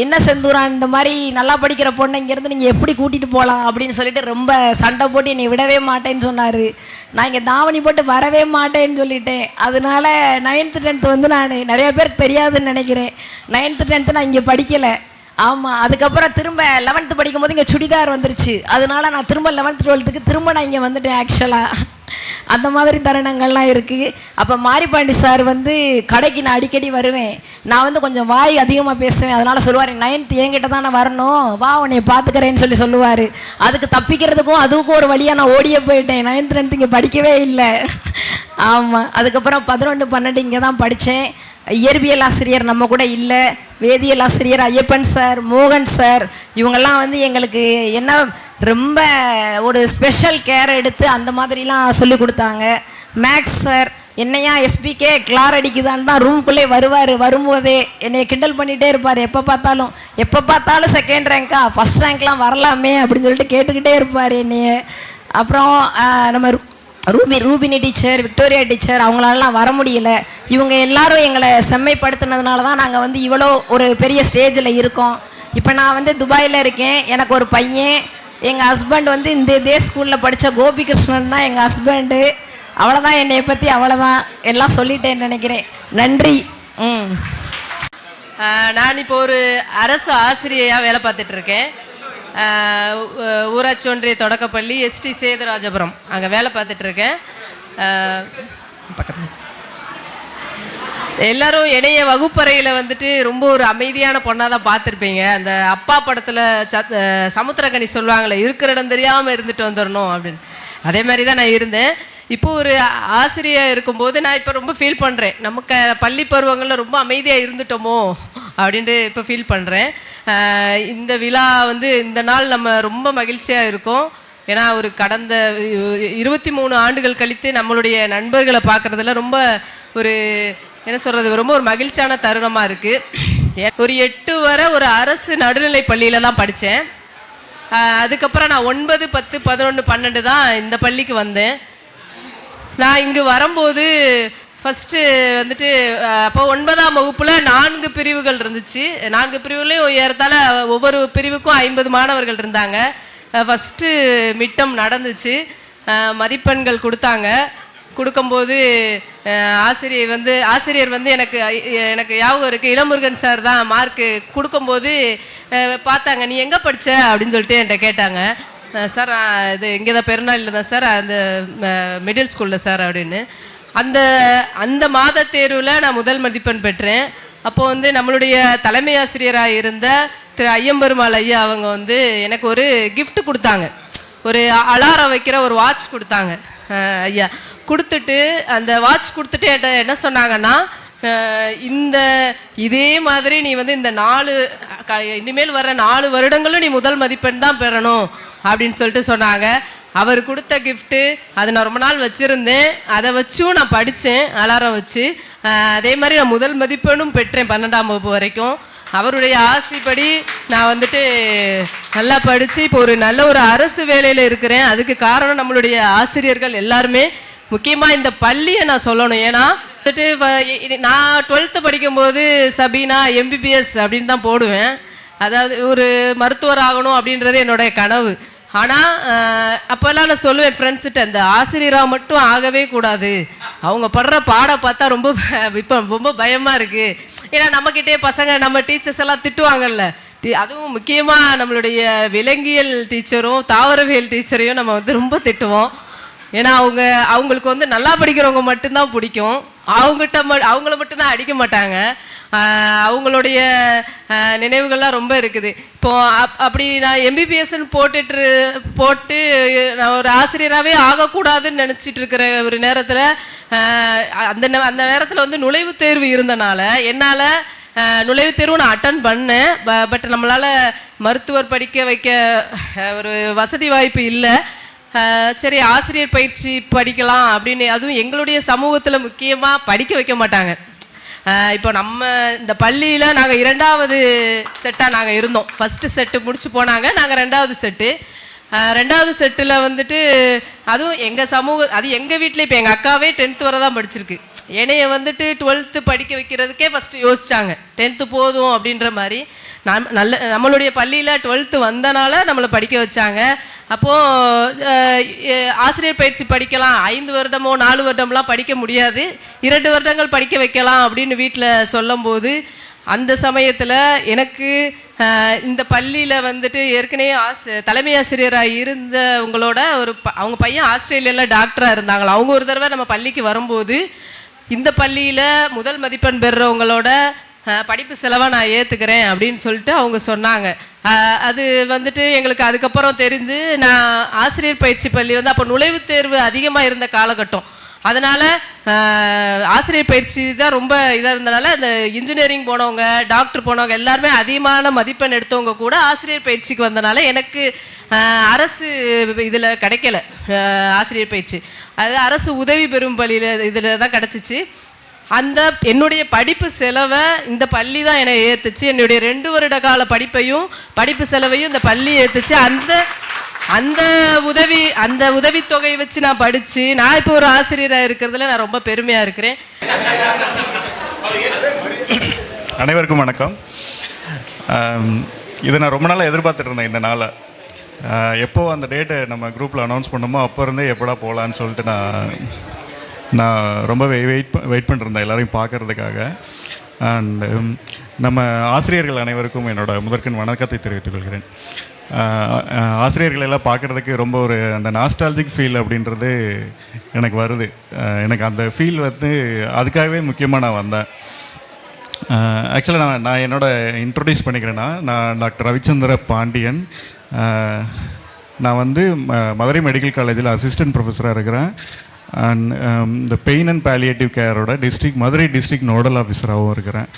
Speaker 10: என்ன செந்தூரான், இந்த மாதிரி நல்லா படிக்கிற பொண்ணை இங்கேருந்து நீங்கள் எப்படி கூட்டிகிட்டு போகலாம் அப்படின்னு சொல்லிட்டு ரொம்ப சண்டை போட்டு என்னை விடவே மாட்டேன்னு சொன்னார். நான் இங்கே தாவணி போட்டு வரவே மாட்டேன்னு சொல்லிட்டேன். அதனால 9th 10th வந்து நான் நிறைய பேருக்கு தெரியாதுன்னு நினைக்கிறேன். 9th 10th நான் இங்கே படிக்கலை. ஆமாம், அதுக்கப்புறம் திரும்ப 11th படிக்கும்போது இங்கே சுடிதார் வந்துருச்சு. அதனால நான் திரும்ப 11th 12th திரும்ப நான் இங்கே வந்துட்டேன் ஆக்சுவலாக. அந்த மாதிரி தருணங்கள்லாம் இருக்குது. அப்போ மாரிப்பாண்டி சார் வந்து கடைக்கு நான் அடிக்கடி வருவேன். நான் வந்து கொஞ்சம் வாய் அதிகமாக பேசுவேன். அதனால் சொல்லுவார், 9th என்கிட்ட தான் நான் வரணும், வா உன்னை பார்த்துக்கிறேன்னு சொல்லுவார். அதுக்கு தப்பிக்கிறதுக்கும் அதுக்கும் ஒரு வழியாக நான் ஓடியே போயிட்டேன். 9th 10th இங்கே படிக்கவே இல்லை. ஆமாம், அதுக்கப்புறம் 11 12 இங்கே தான் படித்தேன். இயற்பியல் ஆசிரியர் நம்ம கூட இல்லை. வேதியியல் ஆசிரியர் ஐயப்பன் சார், மோகன் சார், இவங்கெல்லாம் வந்து எங்களுக்கு என்ன ரொம்ப ஒரு ஸ்பெஷல் கேர் எடுத்து அந்த மாதிரிலாம் சொல்லி கொடுத்தாங்க. மேக்ஸ் சார் என்னையா எஸ்பிகே கிளார் அடிக்குதான்னு தான் ரூம்குள்ளே வருவார். வரும்போதே என்னை கிண்டல் பண்ணிகிட்டே இருப்பார். எப்போ பார்த்தாலும் செகண்ட் ரேங்க்கா, ஃபஸ்ட் ரேங்க்லாம் வரலாமே அப்படின்னு சொல்லிட்டு கேட்டுக்கிட்டே இருப்பார் என்னைய. அப்புறம் நம்ம ரூபினி டீச்சர், விக்டோரியா டீச்சர், அவங்களாலாம் வர முடியல. இவங்க எல்லாரும் எங்களை செம்மைப்படுத்தினதுனால தான் நாங்கள் வந்து இவ்வளோ ஒரு பெரிய ஸ்டேஜில் இருக்கோம். இப்போ நான் வந்து துபாயில் இருக்கேன். எனக்கு ஒரு பையன். எங்கள் ஹஸ்பண்ட் வந்து இந்த இதே ஸ்கூலில் படித்த கோபிகிருஷ்ணன் தான் எங்கள் ஹஸ்பண்டு. அவ்வளோதான், என்னைய பற்றி அவ்வளோதான், எல்லாம் சொல்லிட்டேன்னு நினைக்கிறேன். நன்றி.
Speaker 11: நான் இப்போ ஒரு அரசு ஆசிரியையாக வேலை பார்த்துட்ருக்கேன். ஊராட்சி ஒன்றிய தொடக்கப்பள்ளி எஸ்டி சேதுராஜபுரம், அங்கே வேலை பார்த்துட்ருக்கேன். பக்கத்தில் எல்லோரும் இணைய வகுப்பறையில் வந்துட்டு ரொம்ப ஒரு அமைதியான பொண்ணாக தான் பார்த்துருப்பீங்க. அந்த அப்பா படத்தில் சமுத்திரக்கனி சொல்லுவாங்களே, இருக்கிற இடம் தெரியாமல் இருந்துட்டு வந்துடணும் அப்படின்னு, அதே மாதிரி தான் நான் இருந்தேன். இப்போது ஒரு ஆசிரியர் இருக்கும்போது நான் இப்போ ரொம்ப ஃபீல் பண்ணுறேன். நமக்கு பள்ளி பருவங்களில் ரொம்ப அமைதியாக இருந்துட்டோமோ அப்படின்ட்டு இப்போ ஃபீல் பண்ணுறேன். இந்த விழா வந்து இந்த நாள் நம்ம ரொம்ப மகிழ்ச்சியாக இருக்கோம். ஏன்னா ஒரு கடந்த 23 ஆண்டுகள் கழித்து நம்மளுடைய நண்பர்களை பார்க்குறதுல ரொம்ப ஒரு என்ன சொல்கிறது, ரொம்ப ஒரு மகிழ்ச்சியான தருணமாக இருக்குது. ஒரு 8 வரை ஒரு அரசு நடுநிலை பள்ளியில் தான் படித்தேன். அதுக்கப்புறம் நான் 9, 10, 11, 12 தான் இந்த பள்ளிக்கு வந்தேன். நான் இங்கே வரும்போது ஃபஸ்ட்டு வந்துட்டு அப்போ 9ஆம் வகுப்பில் 4 பிரிவுகள் இருந்துச்சு. 4 பிரிவுகளையும் ஏறத்தாழ ஒவ்வொரு பிரிவுக்கும் 50 மாணவர்கள் இருந்தாங்க. ஃபஸ்ட்டு மிட்டம் நடந்துச்சு. மதிப்பெண்கள் கொடுத்தாங்க. கொடுக்கும்போது ஆசிரியர் வந்து எனக்கு ஞாபகம் இருக்குது, இளமுருகன் சார் தான் மார்க்கு கொடுக்கும்போது பார்த்தாங்க, நீ எங்கே படித்த அப்படின்னு சொல்லிட்டு என்கிட்ட கேட்டாங்க. சார் இது இங்கே தான் பெருநாளில் தான் சார், அந்த மிடில் ஸ்கூலில் சார் அப்படின்னு. அந்த மாத தேர்வில் நான் முதல் மதிப்பெண் பெற்றேன். அப்போது வந்து நம்மளுடைய தலைமை ஆசிரியராக இருந்த திரு ஐயம்பெருமாள் ஐயா அவங்க வந்து எனக்கு ஒரு கிஃப்ட் கொடுத்தாங்க. ஒரு அலாரம் வைக்கிற ஒரு வாட்ச் கொடுத்தாங்க ஐயா. கொடுத்துட்டு அந்த வாட்ச் கொடுத்துட்டு என்கிட்ட என்ன சொன்னாங்கன்னா, இதே மாதிரி நீ வந்து இந்த இனிமேல் வர 4 வருடங்களும் நீ முதல் மதிப்பெண் தான் பெறணும் அப்படின்னு சொல்லிட்டு சொன்னாங்க. அவர் கொடுத்த கிஃப்ட்டு அதை நான் ரொம்ப நாள் வச்சுருந்தேன். அதை வச்சும் நான் படித்தேன் அலாரம் வச்சு. அதே மாதிரி நான் முதல் மதிப்பெண்ணும் பெற்றேன் 12ஆம் வகுப்பு வரைக்கும். அவருடைய ஆசைப்படி நான் வந்துட்டு நல்லா படித்து இப்போ ஒரு நல்ல ஒரு அரசு வேலையில் இருக்கிறேன். அதுக்கு காரணம் நம்மளுடைய ஆசிரியர்கள் எல்லாருமே. முக்கியமாக இந்த பள்ளியை நான் சொல்லணும். ஏன்னா வந்துட்டு நான் 12th படிக்கும்போது சபீனா எம்பிபிஎஸ் அப்படின்னு தான் போடுவேன். அதாவது ஒரு மருத்துவர் ஆகணும் அப்படின்றது என்னுடைய கனவு. ஆனால் அப்போல்லாம் நான் சொல்லுவேன் ஃப்ரெண்ட்ஸ்கிட்ட, இந்த ஆசிரியராக மட்டும் ஆகவே கூடாது, அவங்க படுற பாடம் பார்த்தா இப்போ ரொம்ப பயமாக இருக்குது. ஏன்னா நம்மக்கிட்டே பசங்க நம்ம டீச்சர்ஸ் எல்லாம் திட்டுவாங்கல்ல. அதுவும் முக்கியமாக நம்மளுடைய விலங்கியல் டீச்சரும் தாவரவியல் டீச்சரையும் நம்ம வந்து ரொம்ப திட்டுவோம். ஏன்னா அவங்களுக்கு வந்து நல்லா படிக்கிறவங்க மட்டும்தான் பிடிக்கும். அவங்கள மட்டும்தான் அடிக்க மாட்டாங்க. அவங்களுடைய நினைவுகள்லாம் ரொம்ப இருக்குது. இப்போது அப்படி நான் எம்பிபிஎஸ்ன்னு போட்டு நான் ஒரு ஆசிரியராகவே ஆகக்கூடாதுன்னு நினச்சிட்டு இருக்கிற ஒரு நேரத்தில் அந்த நேரத்தில் வந்து நுழைவுத் தேர்வு இருந்தனால என்னால் நுழைவுத் தேர்வு நான் அட்டன் பண்ணேன். பட் நம்மளால் மருத்துவர் படிக்க வைக்க ஒரு வசதி வாய்ப்பு இல்லை. சரி, ஆசிரியர் பயிற்சி படிக்கலாம் அப்படின்னு, அதுவும் எங்களுடைய சமூகத்தில் முக்கியமாக படிக்க வைக்க மாட்டாங்க. இப்போ நம்ம இந்த பள்ளியில் நாங்கள் 2வது செட்டாக நாங்கள் இருந்தோம். ஃபஸ்ட்டு செட்டு முடிச்சு போனாங்க, நாங்கள் 2வது செட்டு. 2வது செட்டில் வந்துட்டு அதுவும் எங்கள் வீட்டில் இப்போ எங்கள் அக்காவே 10th வரை தான் படிச்சிருக்கு. என்னைய வந்துட்டு 12th படிக்க வைக்கிறதுக்கே ஃபஸ்ட்டு யோசித்தாங்க. 10th போதும் அப்படின்ற மாதிரி. நம்மளுடைய பள்ளியில் 12th வந்தனால நம்மளை படிக்க வச்சாங்க. அப்போது ஆசிரியர் பயிற்சி படிக்கலாம், 5 வருடமோ 4 வருடம்லாம் படிக்க முடியாது, 2 வருடங்கள் படிக்க வைக்கலாம் அப்படின்னு வீட்டில் சொல்லும்போது, அந்த சமயத்தில் எனக்கு இந்த பள்ளியில் வந்துட்டு ஏற்கனவே தலைமை ஆசிரியராக இருந்தவங்களோட அவங்க பையன் ஆஸ்திரேலியாவில் டாக்டராக இருந்தாங்களா. அவங்க ஒரு தடவை நம்ம பள்ளிக்கு வரும்போது இந்த பள்ளியில் முதல் மதிப்பெண் பெறுறவங்களோட படிப்பு செலவாக நான் ஏற்றுக்கிறேன் அப்படின்னு சொல்லிட்டு அவங்க சொன்னாங்க. அது வந்துட்டு எங்களுக்கு அதுக்கப்புறம் தெரிந்து, நான் ஆசிரியர் பயிற்சி பள்ளி வந்து அப்போ நுழைவுத் தேர்வு அதிகமாக இருந்த காலகட்டம். அதனால் ஆசிரியர் பயிற்சி தான் ரொம்ப இதாக இருந்தனால இந்த இன்ஜினியரிங் போனவங்க, டாக்டர் போனவங்க எல்லாருமே அதிகமான மதிப்பெண் எடுத்தவங்க கூட ஆசிரியர் பயிற்சிக்கு வந்தனால எனக்கு அரசு இதில் கிடைக்கல ஆசிரியர் பயிற்சி. அது அரசு உதவி பெறும் பள்ளியில் இதில் தான் கிடச்சிச்சு. என்னுடைய படிப்பு செலவை இந்த பள்ளி தான் என்னை ஏற்றுச்சு. என்னுடைய 2 வருட கால படிப்பு செலவையும் இந்த பள்ளி ஏற்றுச்சு. அந்த உதவித்தொகையை வச்சு நான் படித்து நான் இப்போ ஒரு ஆசிரியராக இருக்கிறதுல நான் ரொம்ப பெருமையாக இருக்கிறேன்.
Speaker 12: அனைவருக்கும் வணக்கம். இதை நான் ரொம்ப நாளாக எதிர்பார்த்துட்டு இருந்தேன். இந்த நாளை எப்போ அந்த டேட்டை நம்ம குரூப்பில் அனௌன்ஸ் பண்ணோமோ அப்போ இருந்தே எப்படா போகலான்னு சொல்லிட்டு நான் ரொம்ப வெயிட் பண்ணிருந்தேன் எல்லாரையும் பார்க்கறதுக்காக. அண்ட் நம்ம ஆசிரியர்கள் அனைவருக்கும் என்னோட முதற்கண் வணக்கத்தை தெரிவித்துக் கொள்கிறேன். ஆசிரியர்கள் எல்லாம் பார்க்குறதுக்கு ரொம்ப ஒரு அந்த நாஸ்டாலஜிக் ஃபீல் அப்படின்றது எனக்கு வருது. எனக்கு அந்த ஃபீல் வந்து அதுக்காகவே முக்கியமாக நான் வந்தேன். ஆக்சுவலாக நான் என்னோட இன்ட்ரொடியூஸ் பண்ணிக்கிறேன்னா, நான் டாக்டர் ரவிச்சந்திர பாண்டியன். நான் வந்து மதுரை மெடிக்கல் காலேஜில் அசிஸ்டன்ட் ப்ரொஃபஸராக இருக்கிறேன். அண்ட் இந்த பெயின் அண்ட் பாலியேட்டிவ் கேரோட மதுரை டிஸ்ட்ரிக்ட் நோடல் ஆஃபீஸராகவும் இருக்கிறேன்.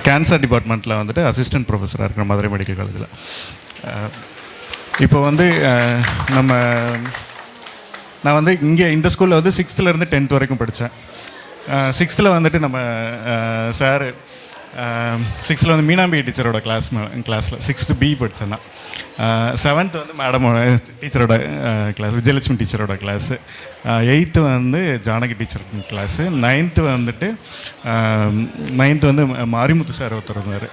Speaker 12: கேன்சர் டிபார்ட்மெண்ட்டில் வந்துட்டு அசிஸ்டன்ட் ப்ரொஃபஸராக இருக்கிறேன் மதுரை மெடிக்கல் காலேஜில். இப்போ வந்து நான் வந்து இங்கே இந்த ஸ்கூலில் வந்து 6th 10th வரைக்கும் படித்தேன். 6th வந்துட்டு நம்ம சார் 6th வந்து மீனாம்பி டீச்சரோட கிளாஸில் 6th B படித்தேன். 7th வந்து மேடம் டீச்சரோட கிளாஸ், விஜயலட்சுமி டீச்சரோட கிளாஸு. 8th வந்து ஜானகி டீச்சர் கிளாஸு. 9th வந்துட்டு 9th வந்து மாரிமுத்து சார் ஒருத்தர் இருந்தார்,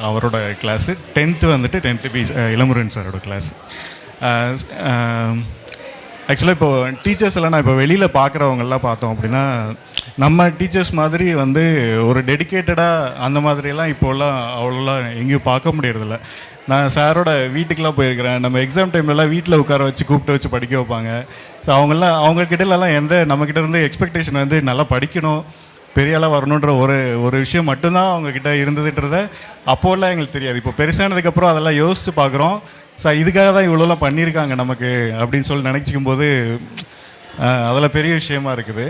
Speaker 12: அவரோட கிளாஸு. 10th வந்துட்டு 10th B இளமுருகன் சாரோட கிளாஸு. ஆக்சுவலாக இப்போது டீச்சர்ஸ் எல்லாம் நான் இப்போ வெளியில் பார்க்குறவங்கெல்லாம் பார்த்தோம் அப்படின்னா, நம்ம டீச்சர்ஸ் மாதிரி வந்து ஒரு டெடிக்கேட்டடாக அந்த மாதிரியெல்லாம் இப்போல்லாம் அவ்வளோலாம் எங்கேயும் பார்க்க முடியறதில்ல. நான் சாரோட வீட்டுக்கெலாம் போயிருக்கிறேன். நம்ம எக்ஸாம் டைம்லலாம் வீட்டில் உட்கார வச்சு கூப்பிட்டு வச்சு படிக்க வைப்பாங்க. ஸோ அவங்கக்கிட்டலாம் நம்மக்கிட்ட இருந்து எக்ஸ்பெக்டேஷன் வந்து நல்லா படிக்கணும், பெரியாளாக வரணுன்ற ஒரு விஷயம் மட்டும்தான் அவங்கக்கிட்ட இருந்ததுன்றத அப்போல்லாம் எங்களுக்கு தெரியாது. இப்போ பெருசானதுக்கப்புறம் அதெல்லாம் யோசித்து பார்க்குறோம். ஸோ இதுக்காக தான் இவ்வளோலாம் பண்ணியிருக்காங்க நமக்கு அப்படின்னு சொல்லி நினச்சிக்கும் போது அதில் பெரிய விஷயமா இருக்குது.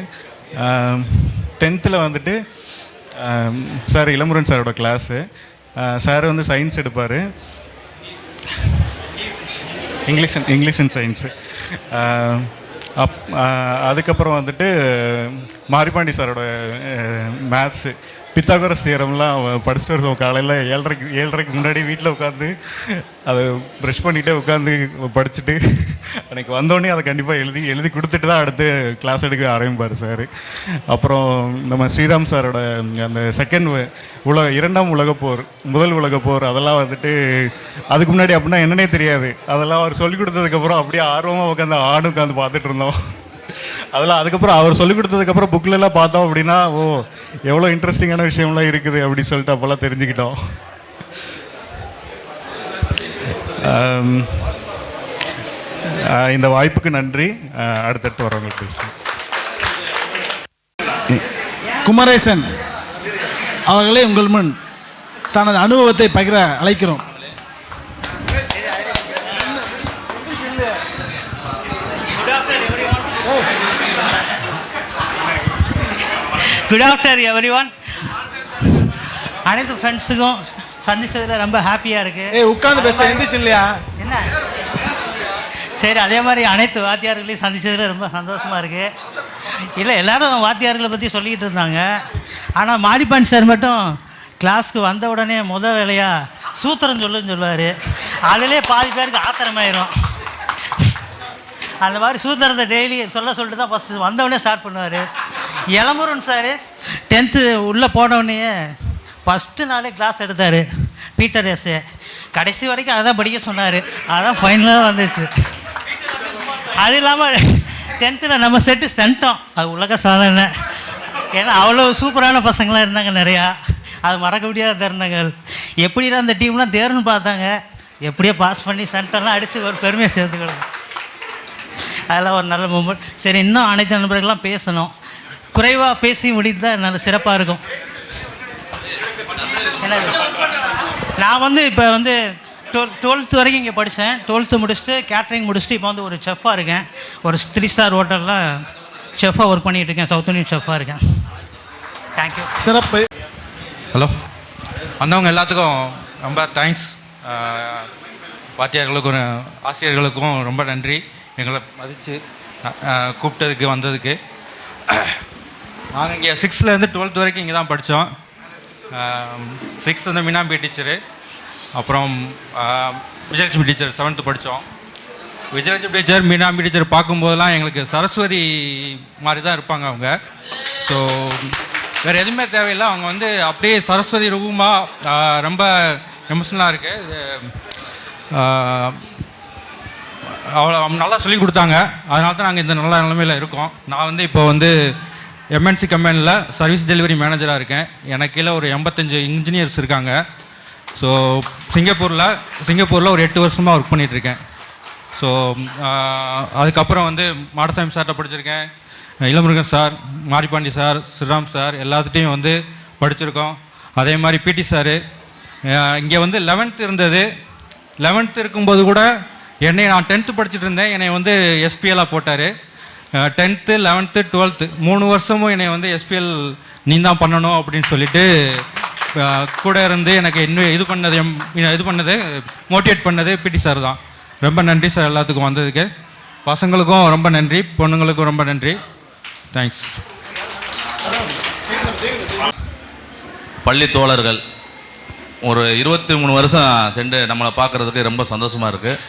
Speaker 12: 10th வந்துட்டு சார் இளமுருகன் சாரோட கிளாஸு. சார் வந்து சயின்ஸ் எடுப்பார், இங்கிலீஷ் அண்ட் சயின்ஸு. அதுக்கப்புறம் வந்துட்டு மாரிபாண்டி சாரோட மேத்ஸு, பித்தாகோரஸ் தியரம்லாம் படிச்சுட்டு வருவோம். காலையில் 7:30க்கு முன்னாடி வீட்டில் உட்காந்து அதை ப்ரெஷ் பண்ணிகிட்டே உட்காந்து படிச்சுட்டு அன்றைக்கி வந்தோடனே அதை கண்டிப்பாக எழுதி கொடுத்துட்டு தான் அடுத்து கிளாஸ் எடுக்க ஆரம்பிப்பார் சார். அப்புறம் நம்ம ஸ்ரீராம் சாரோட அந்த 2ஆம் உலகப்போர், முதல் உலகப்போர், அதெல்லாம் வந்துட்டு அதுக்கு முன்னாடி அப்படின்னா என்னன்னே தெரியாது. அதெல்லாம் அவர் சொல்லிக் கொடுத்ததுக்கப்புறம் அப்படியே ஆர்வமாக உட்காந்து பார்த்துட்டு இருந்தோம். அதெல்லாம் அதுக்கப்புறம் அவர் சொல்லிக் கொடுத்ததுக்கப்புறம் புக்கிலெல்லாம் பார்த்தோம் அப்படின்னா, எவ்வளோ இன்ட்ரெஸ்டிங்கான விஷயம்லாம் இருக்குது அப்படின்னு சொல்லிட்டு அப்போல்லாம் தெரிஞ்சுக்கிட்டோம். இந்த வாய்ப்புக்கு நன்றி. அடுத்தடுத்து வரவங்களுக்கு பேசுகிறேன்.
Speaker 3: குமரேசன் அவர்களே உங்கள் முன் தனது அனுபவத்தை பகிர அழைக்கிறோம்.
Speaker 13: Good after every one. அனைத்து ஃப்ரெண்ட்ஸுக்கும் சந்திச்சதில் ரொம்ப ஹாப்பியாக இருக்குது.
Speaker 3: உட்காந்து பேச எந்திரிச்சு இல்லையா
Speaker 13: என்ன? சரி, அதே மாதிரி அனைத்து வாத்தியார்களையும் சந்திச்சதில் ரொம்ப சந்தோஷமாக இருக்குது. இல்லை, எல்லோரும் வாத்தியார்களை பற்றி சொல்லிக்கிட்டு இருந்தாங்க. ஆனால் மாரிப்பாண்டி சார் மட்டும் கிளாஸ்க்கு வந்த உடனே முதல் வேலையாக சூத்திரம் சொல்லுவார். அதிலே பாதி பேருக்கு ஆத்திரமாயிரும். அந்த மாதிரி சூத்திரத்தை டெய்லி சொல்லிட்டு தான் ஃபஸ்ட்டு வந்தவுடனே ஸ்டார்ட் பண்ணுவார். இளமுருகன் சார் 10th உள்ளே போனவுடனே ஃபஸ்ட்டு நாளே கிளாஸ் எடுத்தார். பீட்டர் எஸ்ஸு கடைசி வரைக்கும் அதை தான் படிக்க சொன்னார். அதான் ஃபைனலாக வந்துடுச்சு. அது இல்லாமல் 10th நம்ம செட்டு சென்ட்டோம். அது உலக சாதனை. ஏன்னா அவ்வளோ சூப்பரான பசங்களாம் இருந்தாங்க நிறையா. அது மறக்க முடியாத தருணங்கள். எப்படிலாம் அந்த டீம்லாம் தேர்ன்னு பார்த்தாங்க. எப்படியோ பாஸ் பண்ணி சென்ட்டெல்லாம் அடித்து ஒரு பெருமையை சேர்த்துக்கணும். அதெல்லாம் ஒரு நல்ல மூமெண்ட். சரி, இன்னும் அனைத்து நண்பர்கள்லாம் பேசணும். குறைவாக பேசி முடிந்தால் நல்ல சிறப்பாக இருக்கும். நான் இப்போ 12th வரைக்கும் இங்கே படித்தேன். 12th முடிச்சுட்டு கேட்ரிங் முடிச்சுட்டு இப்போ ஒரு செஃப்பாக இருக்கேன். ஒரு 3 ஸ்டார் ஹோட்டலில் செஃப்பாக ஒர்க் பண்ணிகிட்டு இருக்கேன். சவுத் இந்தியன் செஃப்பாக இருக்கேன். தேங்க்யூ.
Speaker 3: சிறப்பு.
Speaker 14: ஹலோ, வந்தவங்க எல்லாத்துக்கும் ரொம்ப தேங்க்ஸ். வாத்தியார்களுக்கும் ஆசிரியர்களுக்கும் ரொம்ப நன்றி. எங்களை மதித்து கூப்பிட்டதுக்கு வந்ததுக்கு. நாங்கள் இங்கே 6th 12th வரைக்கும் இங்கே தான் படித்தோம். 6th மீனாம்பி டீச்சரு, அப்புறம் விஜயலட்சுமி டீச்சர் 7th படித்தோம். விஜயலட்சுமி டீச்சர் மீனாம்பி டீச்சர் பார்க்கும்போதெல்லாம் எங்களுக்கு சரஸ்வதி மாதிரி தான் இருப்பாங்க அவங்க. ஸோ வேறு எதுவுமே தேவையில்லை. அவங்க அப்படியே சரஸ்வதி ரூபமாக ரொம்ப எமோஷனலாக இருக்குது. அவ்வளோ நல்லா சொல்லி கொடுத்தாங்க. அதனால தான் நாங்கள் இந்த நல்ல நிலைமையில் இருக்கோம். நான் இப்போ எம்என்சி கம்பெனியில் சர்வீஸ் டெலிவரி மேனேஜராக இருக்கேன். எனக்கு கீழே ஒரு 85 இன்ஜினியர்ஸ் இருக்காங்க. ஸோ சிங்கப்பூரில் ஒரு 8 வருஷமாக ஒர்க் பண்ணிகிட்ருக்கேன். ஸோ அதுக்கப்புறம் மாடசாமி சார்கிட்ட படிச்சிருக்கேன். Ilamurugan sir, Maripandi sir, Sriram sir எல்லாத்துட்டையும் படிச்சிருக்கோம். அதே மாதிரி பிடி சார். இங்கே 11th இருந்தது. 11th இருக்கும்போது கூட நான் 10th படிச்சுட்டு இருந்தேன். என்னை எஸ்பிஎல்லாக போட்டார். 10th 11th 12th 3 வருஷமும் என்னை எஸ்பிஎல் நீ தான் பண்ணணும் அப்படின்னு சொல்லிட்டு கூட இருந்து எனக்கு இன்னும் இது பண்ணது மோட்டிவேட் பண்ணது பிடி சார் தான். ரொம்ப நன்றி சார் எல்லாத்துக்கும் வந்ததுக்கு. பசங்களுக்கும் ரொம்ப நன்றி, பொண்ணுங்களுக்கும் ரொம்ப நன்றி. தேங்க்ஸ்.
Speaker 15: பள்ளி தோழர்கள் ஒரு 23 வருஷம் சென்று நம்மளை பார்க்குறதுக்கு ரொம்ப சந்தோஷமாக இருக்குது.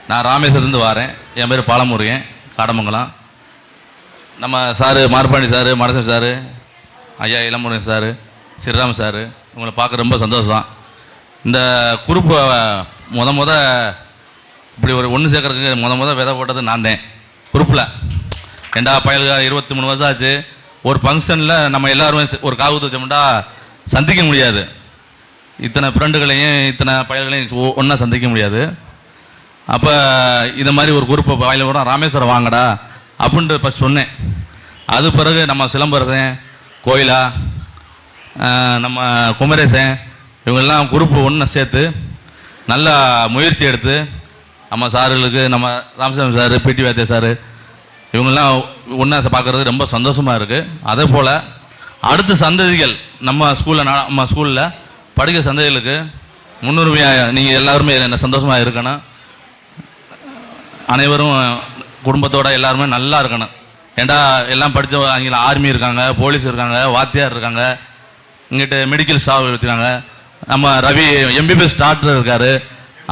Speaker 15: நான் ராமேஸ்வரத்துலேருந்து வரேன். என் பேர் பாலமுருகன், காடமங்கலம். நம்ம சாரு மார்பாண்டி சாரு, மடசாமி சாரு, ஐயா இளமுருகன் சாரு, ஸ்ரீராம் சாரு இவங்களை பார்க்க ரொம்ப சந்தோஷம். இந்த குரூப்பை இப்படி ஒரு ஒன்று சேர்க்கறதுக்கு விதை போட்டது நான் தான் குரூப்பில். ரெண்டா பயலுக்கு 23 வருஷம் ஆச்சு. ஒரு ஃபங்க்ஷனில் நம்ம எல்லோருமே ஒரு காவுத்து வச்சோம்னா சந்திக்க முடியாது. இத்தனை ஃப்ரெண்டுகளையும் இத்தனை பயல்களையும் ஒன்றா சந்திக்க முடியாது. அப்போ இந்த மாதிரி ஒரு குரூப்பை வாயில் கூட ராமேஸ்வரம் வாங்கடா அப்படின்ட்டு ஃபஸ்ட் சொன்னேன். அது பிறகு நம்ம சிலம்பரசன், கோயிலா, நம்ம குமரேசன் இவங்கெல்லாம் குரூப்பு ஒன்று சேர்த்து நல்லா முயற்சி எடுத்து நம்ம சார்களுக்கு நம்ம ராமசாமி சார், பிடி வாத்தியா சார் இவங்கெல்லாம் ஒன்றா பார்க்குறது ரொம்ப சந்தோஷமாக இருக்குது. அதே போல் அடுத்த சந்ததிகள் நம்ம ஸ்கூலில் படிக்கிற சந்ததிகளுக்கு முன்னுரிமையாக நீங்கள் எல்லாருமே சந்தோஷமாக இருக்கணும். அனைவரும் குடும்பத்தோடு எல்லாருமே நல்லா இருக்கணும். ஏண்டா எல்லாம் படித்த அவங்க ஆர்மி இருக்காங்க, போலீஸ் இருக்காங்க, வாத்தியார் இருக்காங்க, இங்கிட்ட மெடிக்கல் ஸ்டாஃப் வச்சுருக்காங்க, நம்ம ரவி எம்பிபிஎஸ் டாக்டர் இருக்கார்.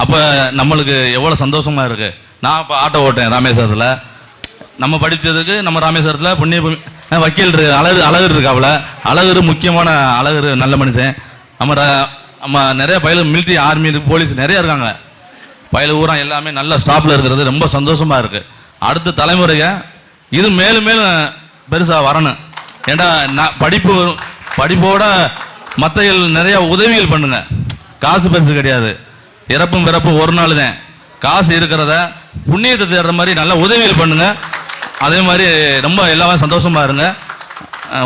Speaker 15: அப்போ நம்மளுக்கு எவ்வளோ சந்தோஷமாக இருக்குது. நான் இப்போ ஆட்டோ ஓட்டேன் ராமேஸ்வரத்தில். நம்ம படித்ததுக்கு நம்ம ராமேஸ்வரத்தில் புண்ணிய வக்கீல் அழகர் இருக்காப்புல. அழகர் முக்கியமான அழகர் நல்ல மனுஷன். நம்ம நிறைய பயில மிலிட்ரி, ஆர்மி, போலீஸ் நிறையா இருக்காங்க. பயில ஊரா எல்லாமே நல்ல ஸ்டாப்பில் இருக்கிறது ரொம்ப சந்தோஷமாக இருக்குது. அடுத்த தலைமுறையை இது மேலும் மேலும் பெருசாக வரணும். ஏண்டா நான் படிப்போட மற்ற நிறையா உதவிகள் பண்ணுங்க. காசு பெருசு கிடையாது. இறப்பும் பிறப்பும் ஒரு நாள் தான். காசு இருக்கிறத புண்ணியத்தை தேடுற மாதிரி நல்ல உதவிகள் பண்ணுங்க. அதே மாதிரி ரொம்ப எல்லாமே சந்தோஷமா இருங்க.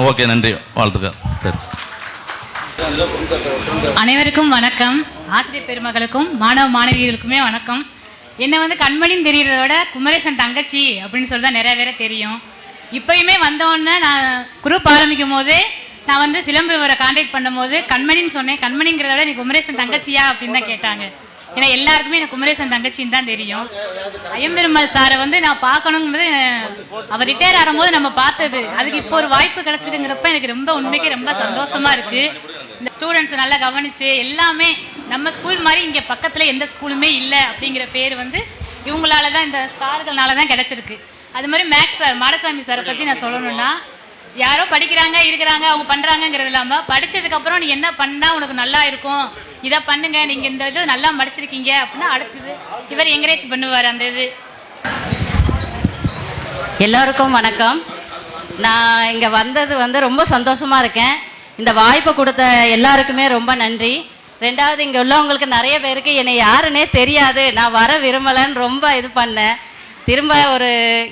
Speaker 15: ஓகே, நன்றி, வாழ்த்துக்கள். சரி,
Speaker 16: அனைவருக்கும் வணக்கம். ஆசிரியர் பெருமக்களுக்கும் மாணவ மாணவிகளுக்குமே வணக்கம். என்னை வந்து கண்மணின்னு தெரியறத விட குமரேசன் தங்கச்சி அப்படின்னு சொல்லி தான் நிறைய பேரை தெரியும். இப்போயுமே வந்தோடனே நான் குரூப் ஆரம்பிக்கும் போதே நான் வந்து சிலம்பு இவரை கான்டாக்ட் பண்ணும்போது கண்மணின்னு சொன்னேன். கண்மணிங்கிறத விட நீ குமரேசன் தங்கச்சியா அப்படின்னு தான் கேட்டாங்க. ஏன்னா எல்லாருக்குமே எனக்கு குமரேசன் தங்கச்சின்னு தான் தெரியும். ஐயம்பெருமாள் சாரை வந்து நான் பார்க்கணுங்கிறது அவர் ரிட்டையர் ஆகும்போது நம்ம பார்த்தது. அதுக்கு இப்போ ஒரு வாய்ப்பு கிடச்சிருக்குங்கிறப்ப எனக்கு ரொம்ப உண்மைக்கே ரொம்ப சந்தோஷமா இருக்கு. இந்த ஸ்டூடெண்ட்ஸ் நல்லா கவனிச்சு எல்லாமே நம்ம ஸ்கூல் மாதிரி இங்கே பக்கத்தில் எந்த ஸ்கூலுமே இல்லை அப்படிங்கிற பேர் வந்து இவங்களால தான், இந்த சார்களால தான் கிடச்சிருக்கு. அது மாதிரி மேக்ஸ் சார் மாடசாமி சாரை பற்றி நான் சொல்லணும்னா, யாரோ படிக்கிறாங்க இருக்கிறாங்க அவங்க பண்ணுறாங்கங்கிறது இல்லாமல் படித்ததுக்கப்புறம் நீ என்ன பண்ணால் உனக்கு நல்லா இருக்கும், இதை பண்ணுங்க, நீங்கள் இந்த இது நல்லா படிச்சிருக்கீங்க அப்படின்னா அடுத்தது இவர் என்கரேஜ் பண்ணுவார். அந்த இது.
Speaker 17: எல்லோருக்கும் வணக்கம். நான் இங்கே வந்தது வந்து ரொம்ப சந்தோஷமாக இருக்கேன். இந்த வாய்ப்பை கொடுத்த எல்லாருக்குமே ரொம்ப நன்றி. ரெண்டாவது, இங்கே உள்ளவங்களுக்கு நிறைய பேருக்கு என்னை யாருன்னே தெரியாது, நான் வர விரும்பலைன்னு ரொம்ப இது பண்ணேன். திரும்ப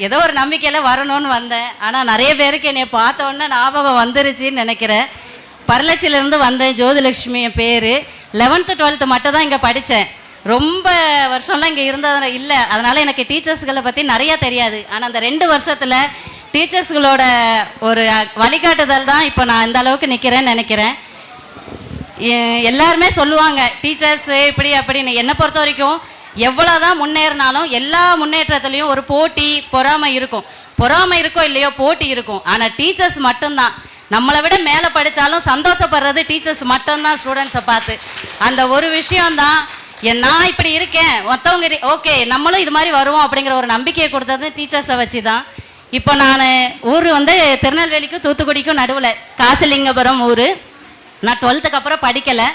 Speaker 17: ஏதோ ஒரு நம்பிக்கையில் வரணும்னு வந்தேன். ஆனால் நிறைய பேருக்கு என்னை பார்த்தோன்னே ஞாபகம் வந்துருச்சுன்னு நினைக்கிறேன். பரலட்சியிலேருந்து வந்தேன். ஜோதிலட்சுமி என் பேர். 11th 12th மட்டும் தான் இங்கே படித்தேன். ரொம்ப வருஷம்லாம் இங்கே இருந்தது இல்லை. அதனால் எனக்கு டீச்சர்ஸ்களை பற்றி நிறையா தெரியாது. ஆனால் அந்த 2 வருஷத்தில் டீச்சர்ஸ்களோட ஒரு வழிகாட்டுதல் தான் இப்போ நான் இந்த அளவுக்கு நிற்கிறேன்னு நினைக்கிறேன். எல்லாருமே சொல்லுவாங்க டீச்சர்ஸ் இப்படி அப்படின்னு. என்னை பொறுத்த வரைக்கும் எவ்வளோதான் முன்னேறினாலும் எல்லா முன்னேற்றத்துலேயும் ஒரு போட்டி பொறாமை இருக்கும். பொறாமை இருக்கோ இல்லையோ போட்டி இருக்கும். ஆனால் டீச்சர்ஸ் மட்டும்தான் நம்மளை விட மேலே படித்தாலும் சந்தோஷப்படுறது டீச்சர்ஸ் மட்டும்தான் ஸ்டூடெண்ட்ஸை பார்த்து. அந்த ஒரு விஷயம்தான் நான் இப்படி இருக்கேன், மற்றவங்க ஓகே நம்மளும் இது மாதிரி வருவோம் அப்படிங்கிற ஒரு நம்பிக்கையை கொடுத்தது டீச்சர்ஸை வச்சு தான். இப்போ நான் ஊர் வந்து திருநெல்வேலிக்கும் தூத்துக்குடிக்கும் நடுவில் காசிலிங்கபுரம் ஊர். நான் 12th அப்புறம் படிக்கலை,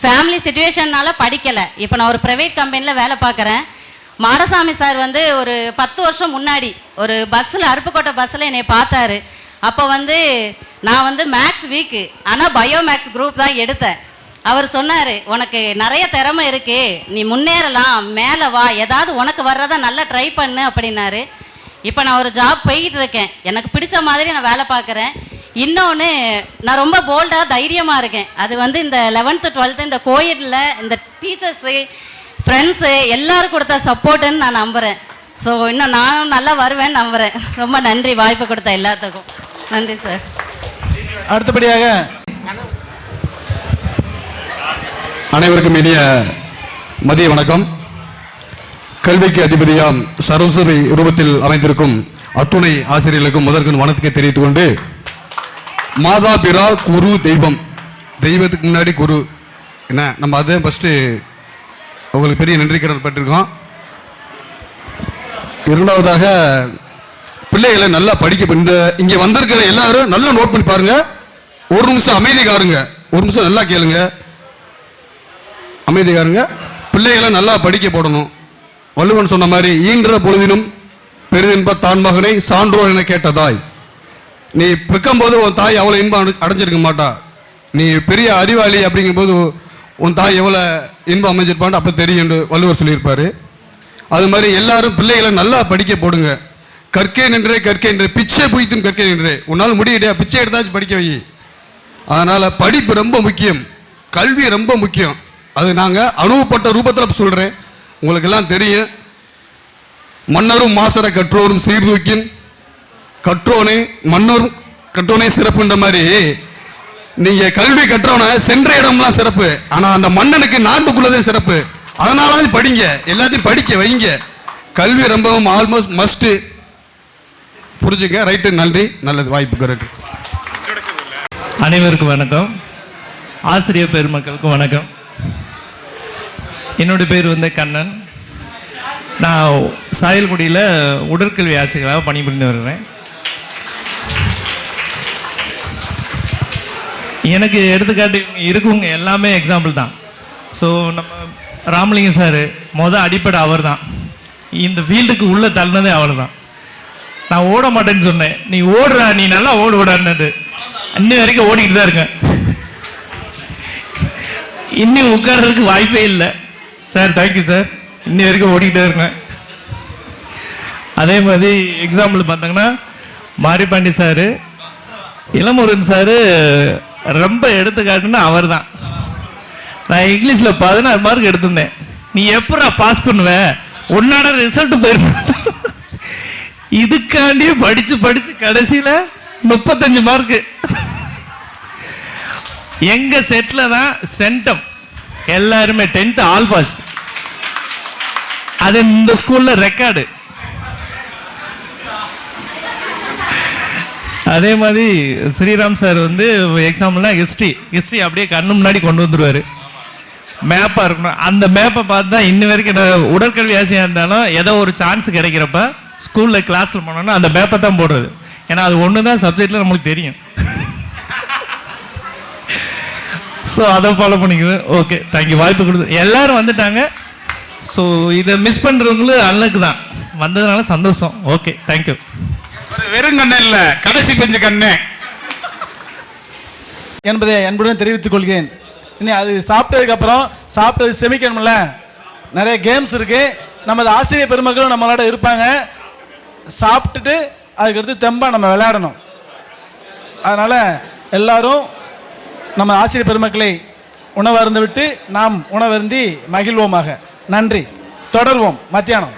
Speaker 17: ஃபேமிலி சுச்சுவேஷன்னால படிக்கலை. இப்போ நான் ஒரு ப்ரைவேட் கம்பெனியில் வேலை பார்க்குறேன். மாடசாமி சார் வந்து ஒரு 10 வருஷம் முன்னாடி ஒரு பஸ்ஸில் அருப்புக்கோட்டை பஸ்ஸில் என்னை பார்த்தாரு. அப்போ வந்து நான் வந்து மேக்ஸ் வீக்கு, ஆனால் பயோ மேக்ஸ் குரூப் தான் எடுத்தேன். அவர் சொன்னார், உனக்கு நிறைய திறமை இருக்குது, நீ முன்னேறலாம், மேலே வா, ஏதாவது உனக்கு வர்றதா நல்லா ட்ரை பண்ணு அப்படின்னாரு. இப்போ நான் ஒரு ஜாப் போய்கிட்டு இருக்கேன். எனக்கு பிடிச்ச மாதிரி நான் வேலை பார்க்குறேன். இன்னொன்று, நான் ரொம்ப போல்டாக தைரியமாக இருக்கேன். அது வந்து இந்த 11th 12th இந்த கோயிடில் இந்த டீச்சர்ஸு ஃப்ரெண்ட்ஸு எல்லோரும் கொடுத்த சப்போர்ட்டுன்னு நான் நம்புகிறேன். ஸோ இன்னும் நானும் நல்லா வருவேன்னு நம்புகிறேன். ரொம்ப நன்றி வாய்ப்பு கொடுத்த எல்லாத்துக்கும். நன்றி சார்.
Speaker 3: அடுத்தபடியாக
Speaker 18: அனைவருக்கும் இனிய மதிய வணக்கம். கல்விக்கு அதிபதியாம் சரஸ்வதி ரூபத்தில் அமைந்திருக்கும் அத்துணை ஆசிரியர்களுக்கும் முதற்கொண்டு வணக்கத்தை தெரிவித்துக் கொண்டு, மாதா பிரா குரு தெய்வம், தெய்வத்துக்கு முன்னாடி குரு என்ன, நம்ம அதை ஃபஸ்ட்டு அவங்களுக்கு பெரிய நன்றி கடன் பட்டிருக்கோம். இரண்டாவதாக பிள்ளைகளை நல்லா படிக்க, இந்த இங்கே வந்திருக்கிற எல்லாரும் நல்லா நோட் பண்ணி பாருங்க. ஒரு நிமிஷம் அமைதிக்காருங்க, ஒரு நிமிஷம் நல்லா கேளுங்க, அமைதிக்காருங்க. பிள்ளைகளை நல்லா படிக்க போடணும். வள்ளுவன் சொன்ன மாதிரி, ஈன்ற பொழுதினும் பெருஇன்ப தான் மகனை சான்றோர் என கேட்டதாய். நீ பிறக்கும்போது உன் தாய் அவ்வளோ இன்பம் அடைஞ்சிருக்க மாட்டா. நீ பெரிய அறிவாளி அப்படிங்கும்போது உன் தாய் எவ்வளோ இன்பம் அமைஞ்சிருப்பான்னு அப்போ தெரியும் என்று வள்ளுவர் சொல்லியிருப்பார். அது மாதிரி எல்லாரும் பிள்ளைகளை நல்லா படிக்க போடுங்க. கற்கே நின்றே கற்கே நின்றே, பிச்சை புய்த்தும் கற்கே நின்றே. உன்னால் முடியலையா, பிச்சை எடுத்தாச்சும் படிக்க வை. அதனால் படிப்பு ரொம்ப முக்கியம், கல்வி ரொம்ப முக்கியம். அது நாங்கள் அனுபவப்பட்ட ரூபத்தில் சொல்கிறேன், உங்களுக்கெல்லாம் தெரியும். மன்னரும் மாசர கற்றோரும் சீர்தூக்கின் கற்றோனே மன்னரும் கற்றோனே சிறப்புன்ற மாதிரி, நீங்கள் கல்வி கற்றோன சென்ற இடம்லாம் சிறப்பு, ஆனால் அந்த மன்னனுக்கு நாட்டுக்குள்ளதே சிறப்பு. அதனால படிங்க, எல்லாத்தையும் படிக்க வைங்க. கல்வி ரொம்பவும் ஆல்மோஸ்ட் மஸ்ட்டு, புரிஞ்சுங்க. ரைட்டு, நன்றி, நல்லது, வாய்ப்புக்கு ரைட்டு.
Speaker 19: அனைவருக்கும் வணக்கம். ஆசிரியர் பெருமக்களுக்கும் வணக்கம். என்னுடைய பேர் வந்து கண்ணன். நான் சாயல்குடியில் உடற்கல்வி ஆசிரியராக பணிபுரிந்து வருகிறேன். எனக்கு எடுத்துக்காட்டு இருக்குங்க எல்லாமே எக்ஸாம்பிள் தான். ஸோ நம்ம ராமலிங்கம் சார் அடிப்படை அவர் தான். இந்த ஃபீல்டுக்கு உள்ளே தள்ளினதே அவர் தான். நான் ஓட மாட்டேன்னு சொன்னேன், நீ ஓடுறா, நீ நல்லா ஓடான்னு இன்னும் வரைக்கும் ஓடிக்கிட்டு தான் இருக்கேன். இன்னும் உட்கார்றதுக்கு வாய்ப்பே இல்லை சார். Thank you sir. இன்னி வரைக்கும் ஓடிக்கிட்டே இருக்கேன். அதே மாதிரி எக்ஸாம்பிள் பார்த்தாங்கன்னா மாரிபாண்டி சார், இளமுருகன் சார் ரொம்ப எடுத்துக்காட்டுன்னா அவர் தான். நான் இங்கிலீஷில் 16 மார்க் எடுத்திருந்தேன். நீ எப்படா பாஸ் பண்ணுவ, உன்னோட ரிசல்ட் போயிருந்த. இதுக்காண்டியே படித்து படித்து கடைசியில் 35 மார்க்கு. எங்கள் செட்டில் தான் சென்டம் எல்லாருமே 10th ஆல் பாஸ். அது இந்த ஸ்கூலில் ரெக்கார்டு. அதே மாதிரி ஸ்ரீராம் சார் வந்து எக்ஸாம்பிள்லாம் ஹிஸ்ட்ரி அப்படியே கண்ணு முன்னாடி கொண்டு வந்துடுவார். மேப்பாக இருக்கணும். அந்த மேப்பை பார்த்து தான் இன்ன வரைக்கும் நான் உடற்கல்வி ஆசையாக இருந்தாலும் ஏதோ ஒரு சான்ஸ் கிடைக்கிறப்ப ஸ்கூலில் கிளாஸில் போனோன்னா அந்த மேப்பை தான் போடுறது. ஏன்னா அது ஒன்று தான் சப்ஜெக்டில் நம்மளுக்கு தெரியும். ஸோ அதை ஃபாலோ பண்ணிக்குது. Okay, thank you. வாய்ப்பு கொடுத்து எல்லோரும் வந்துட்டாங்க. ஸோ இதை மிஸ் பண்ணுறவங்களும் அன்லக்கு தான். வந்ததுனால சந்தோஷம். Okay, thank you.
Speaker 9: வெறும் கண்ணே இல்லை, கடைசி பெஞ்சு கண்ணே
Speaker 3: என்பதை அன்புடன் தெரிவித்துக் கொள்கிறேன். இனி அது சாப்பிட்டதுக்கப்புறம் சாப்பிட்டது செமிக்கணும்ல, நிறைய கேம்ஸ் இருக்குது. நமது ஆசிரியர் பெருமக்களும் நம்மளோட இருப்பாங்க. சாப்பிட்டுட்டு அதுக்கடுத்து தெம்பாக நம்ம விளையாடணும். அதனால் எல்லாரும் நம்ம ஆசிரியர் பெருமக்களை உணவருந்து விட்டு நாம் உணவருந்தி மகிழ்வோமாக. நன்றி. தொடர்வோம் மத்தியானம்.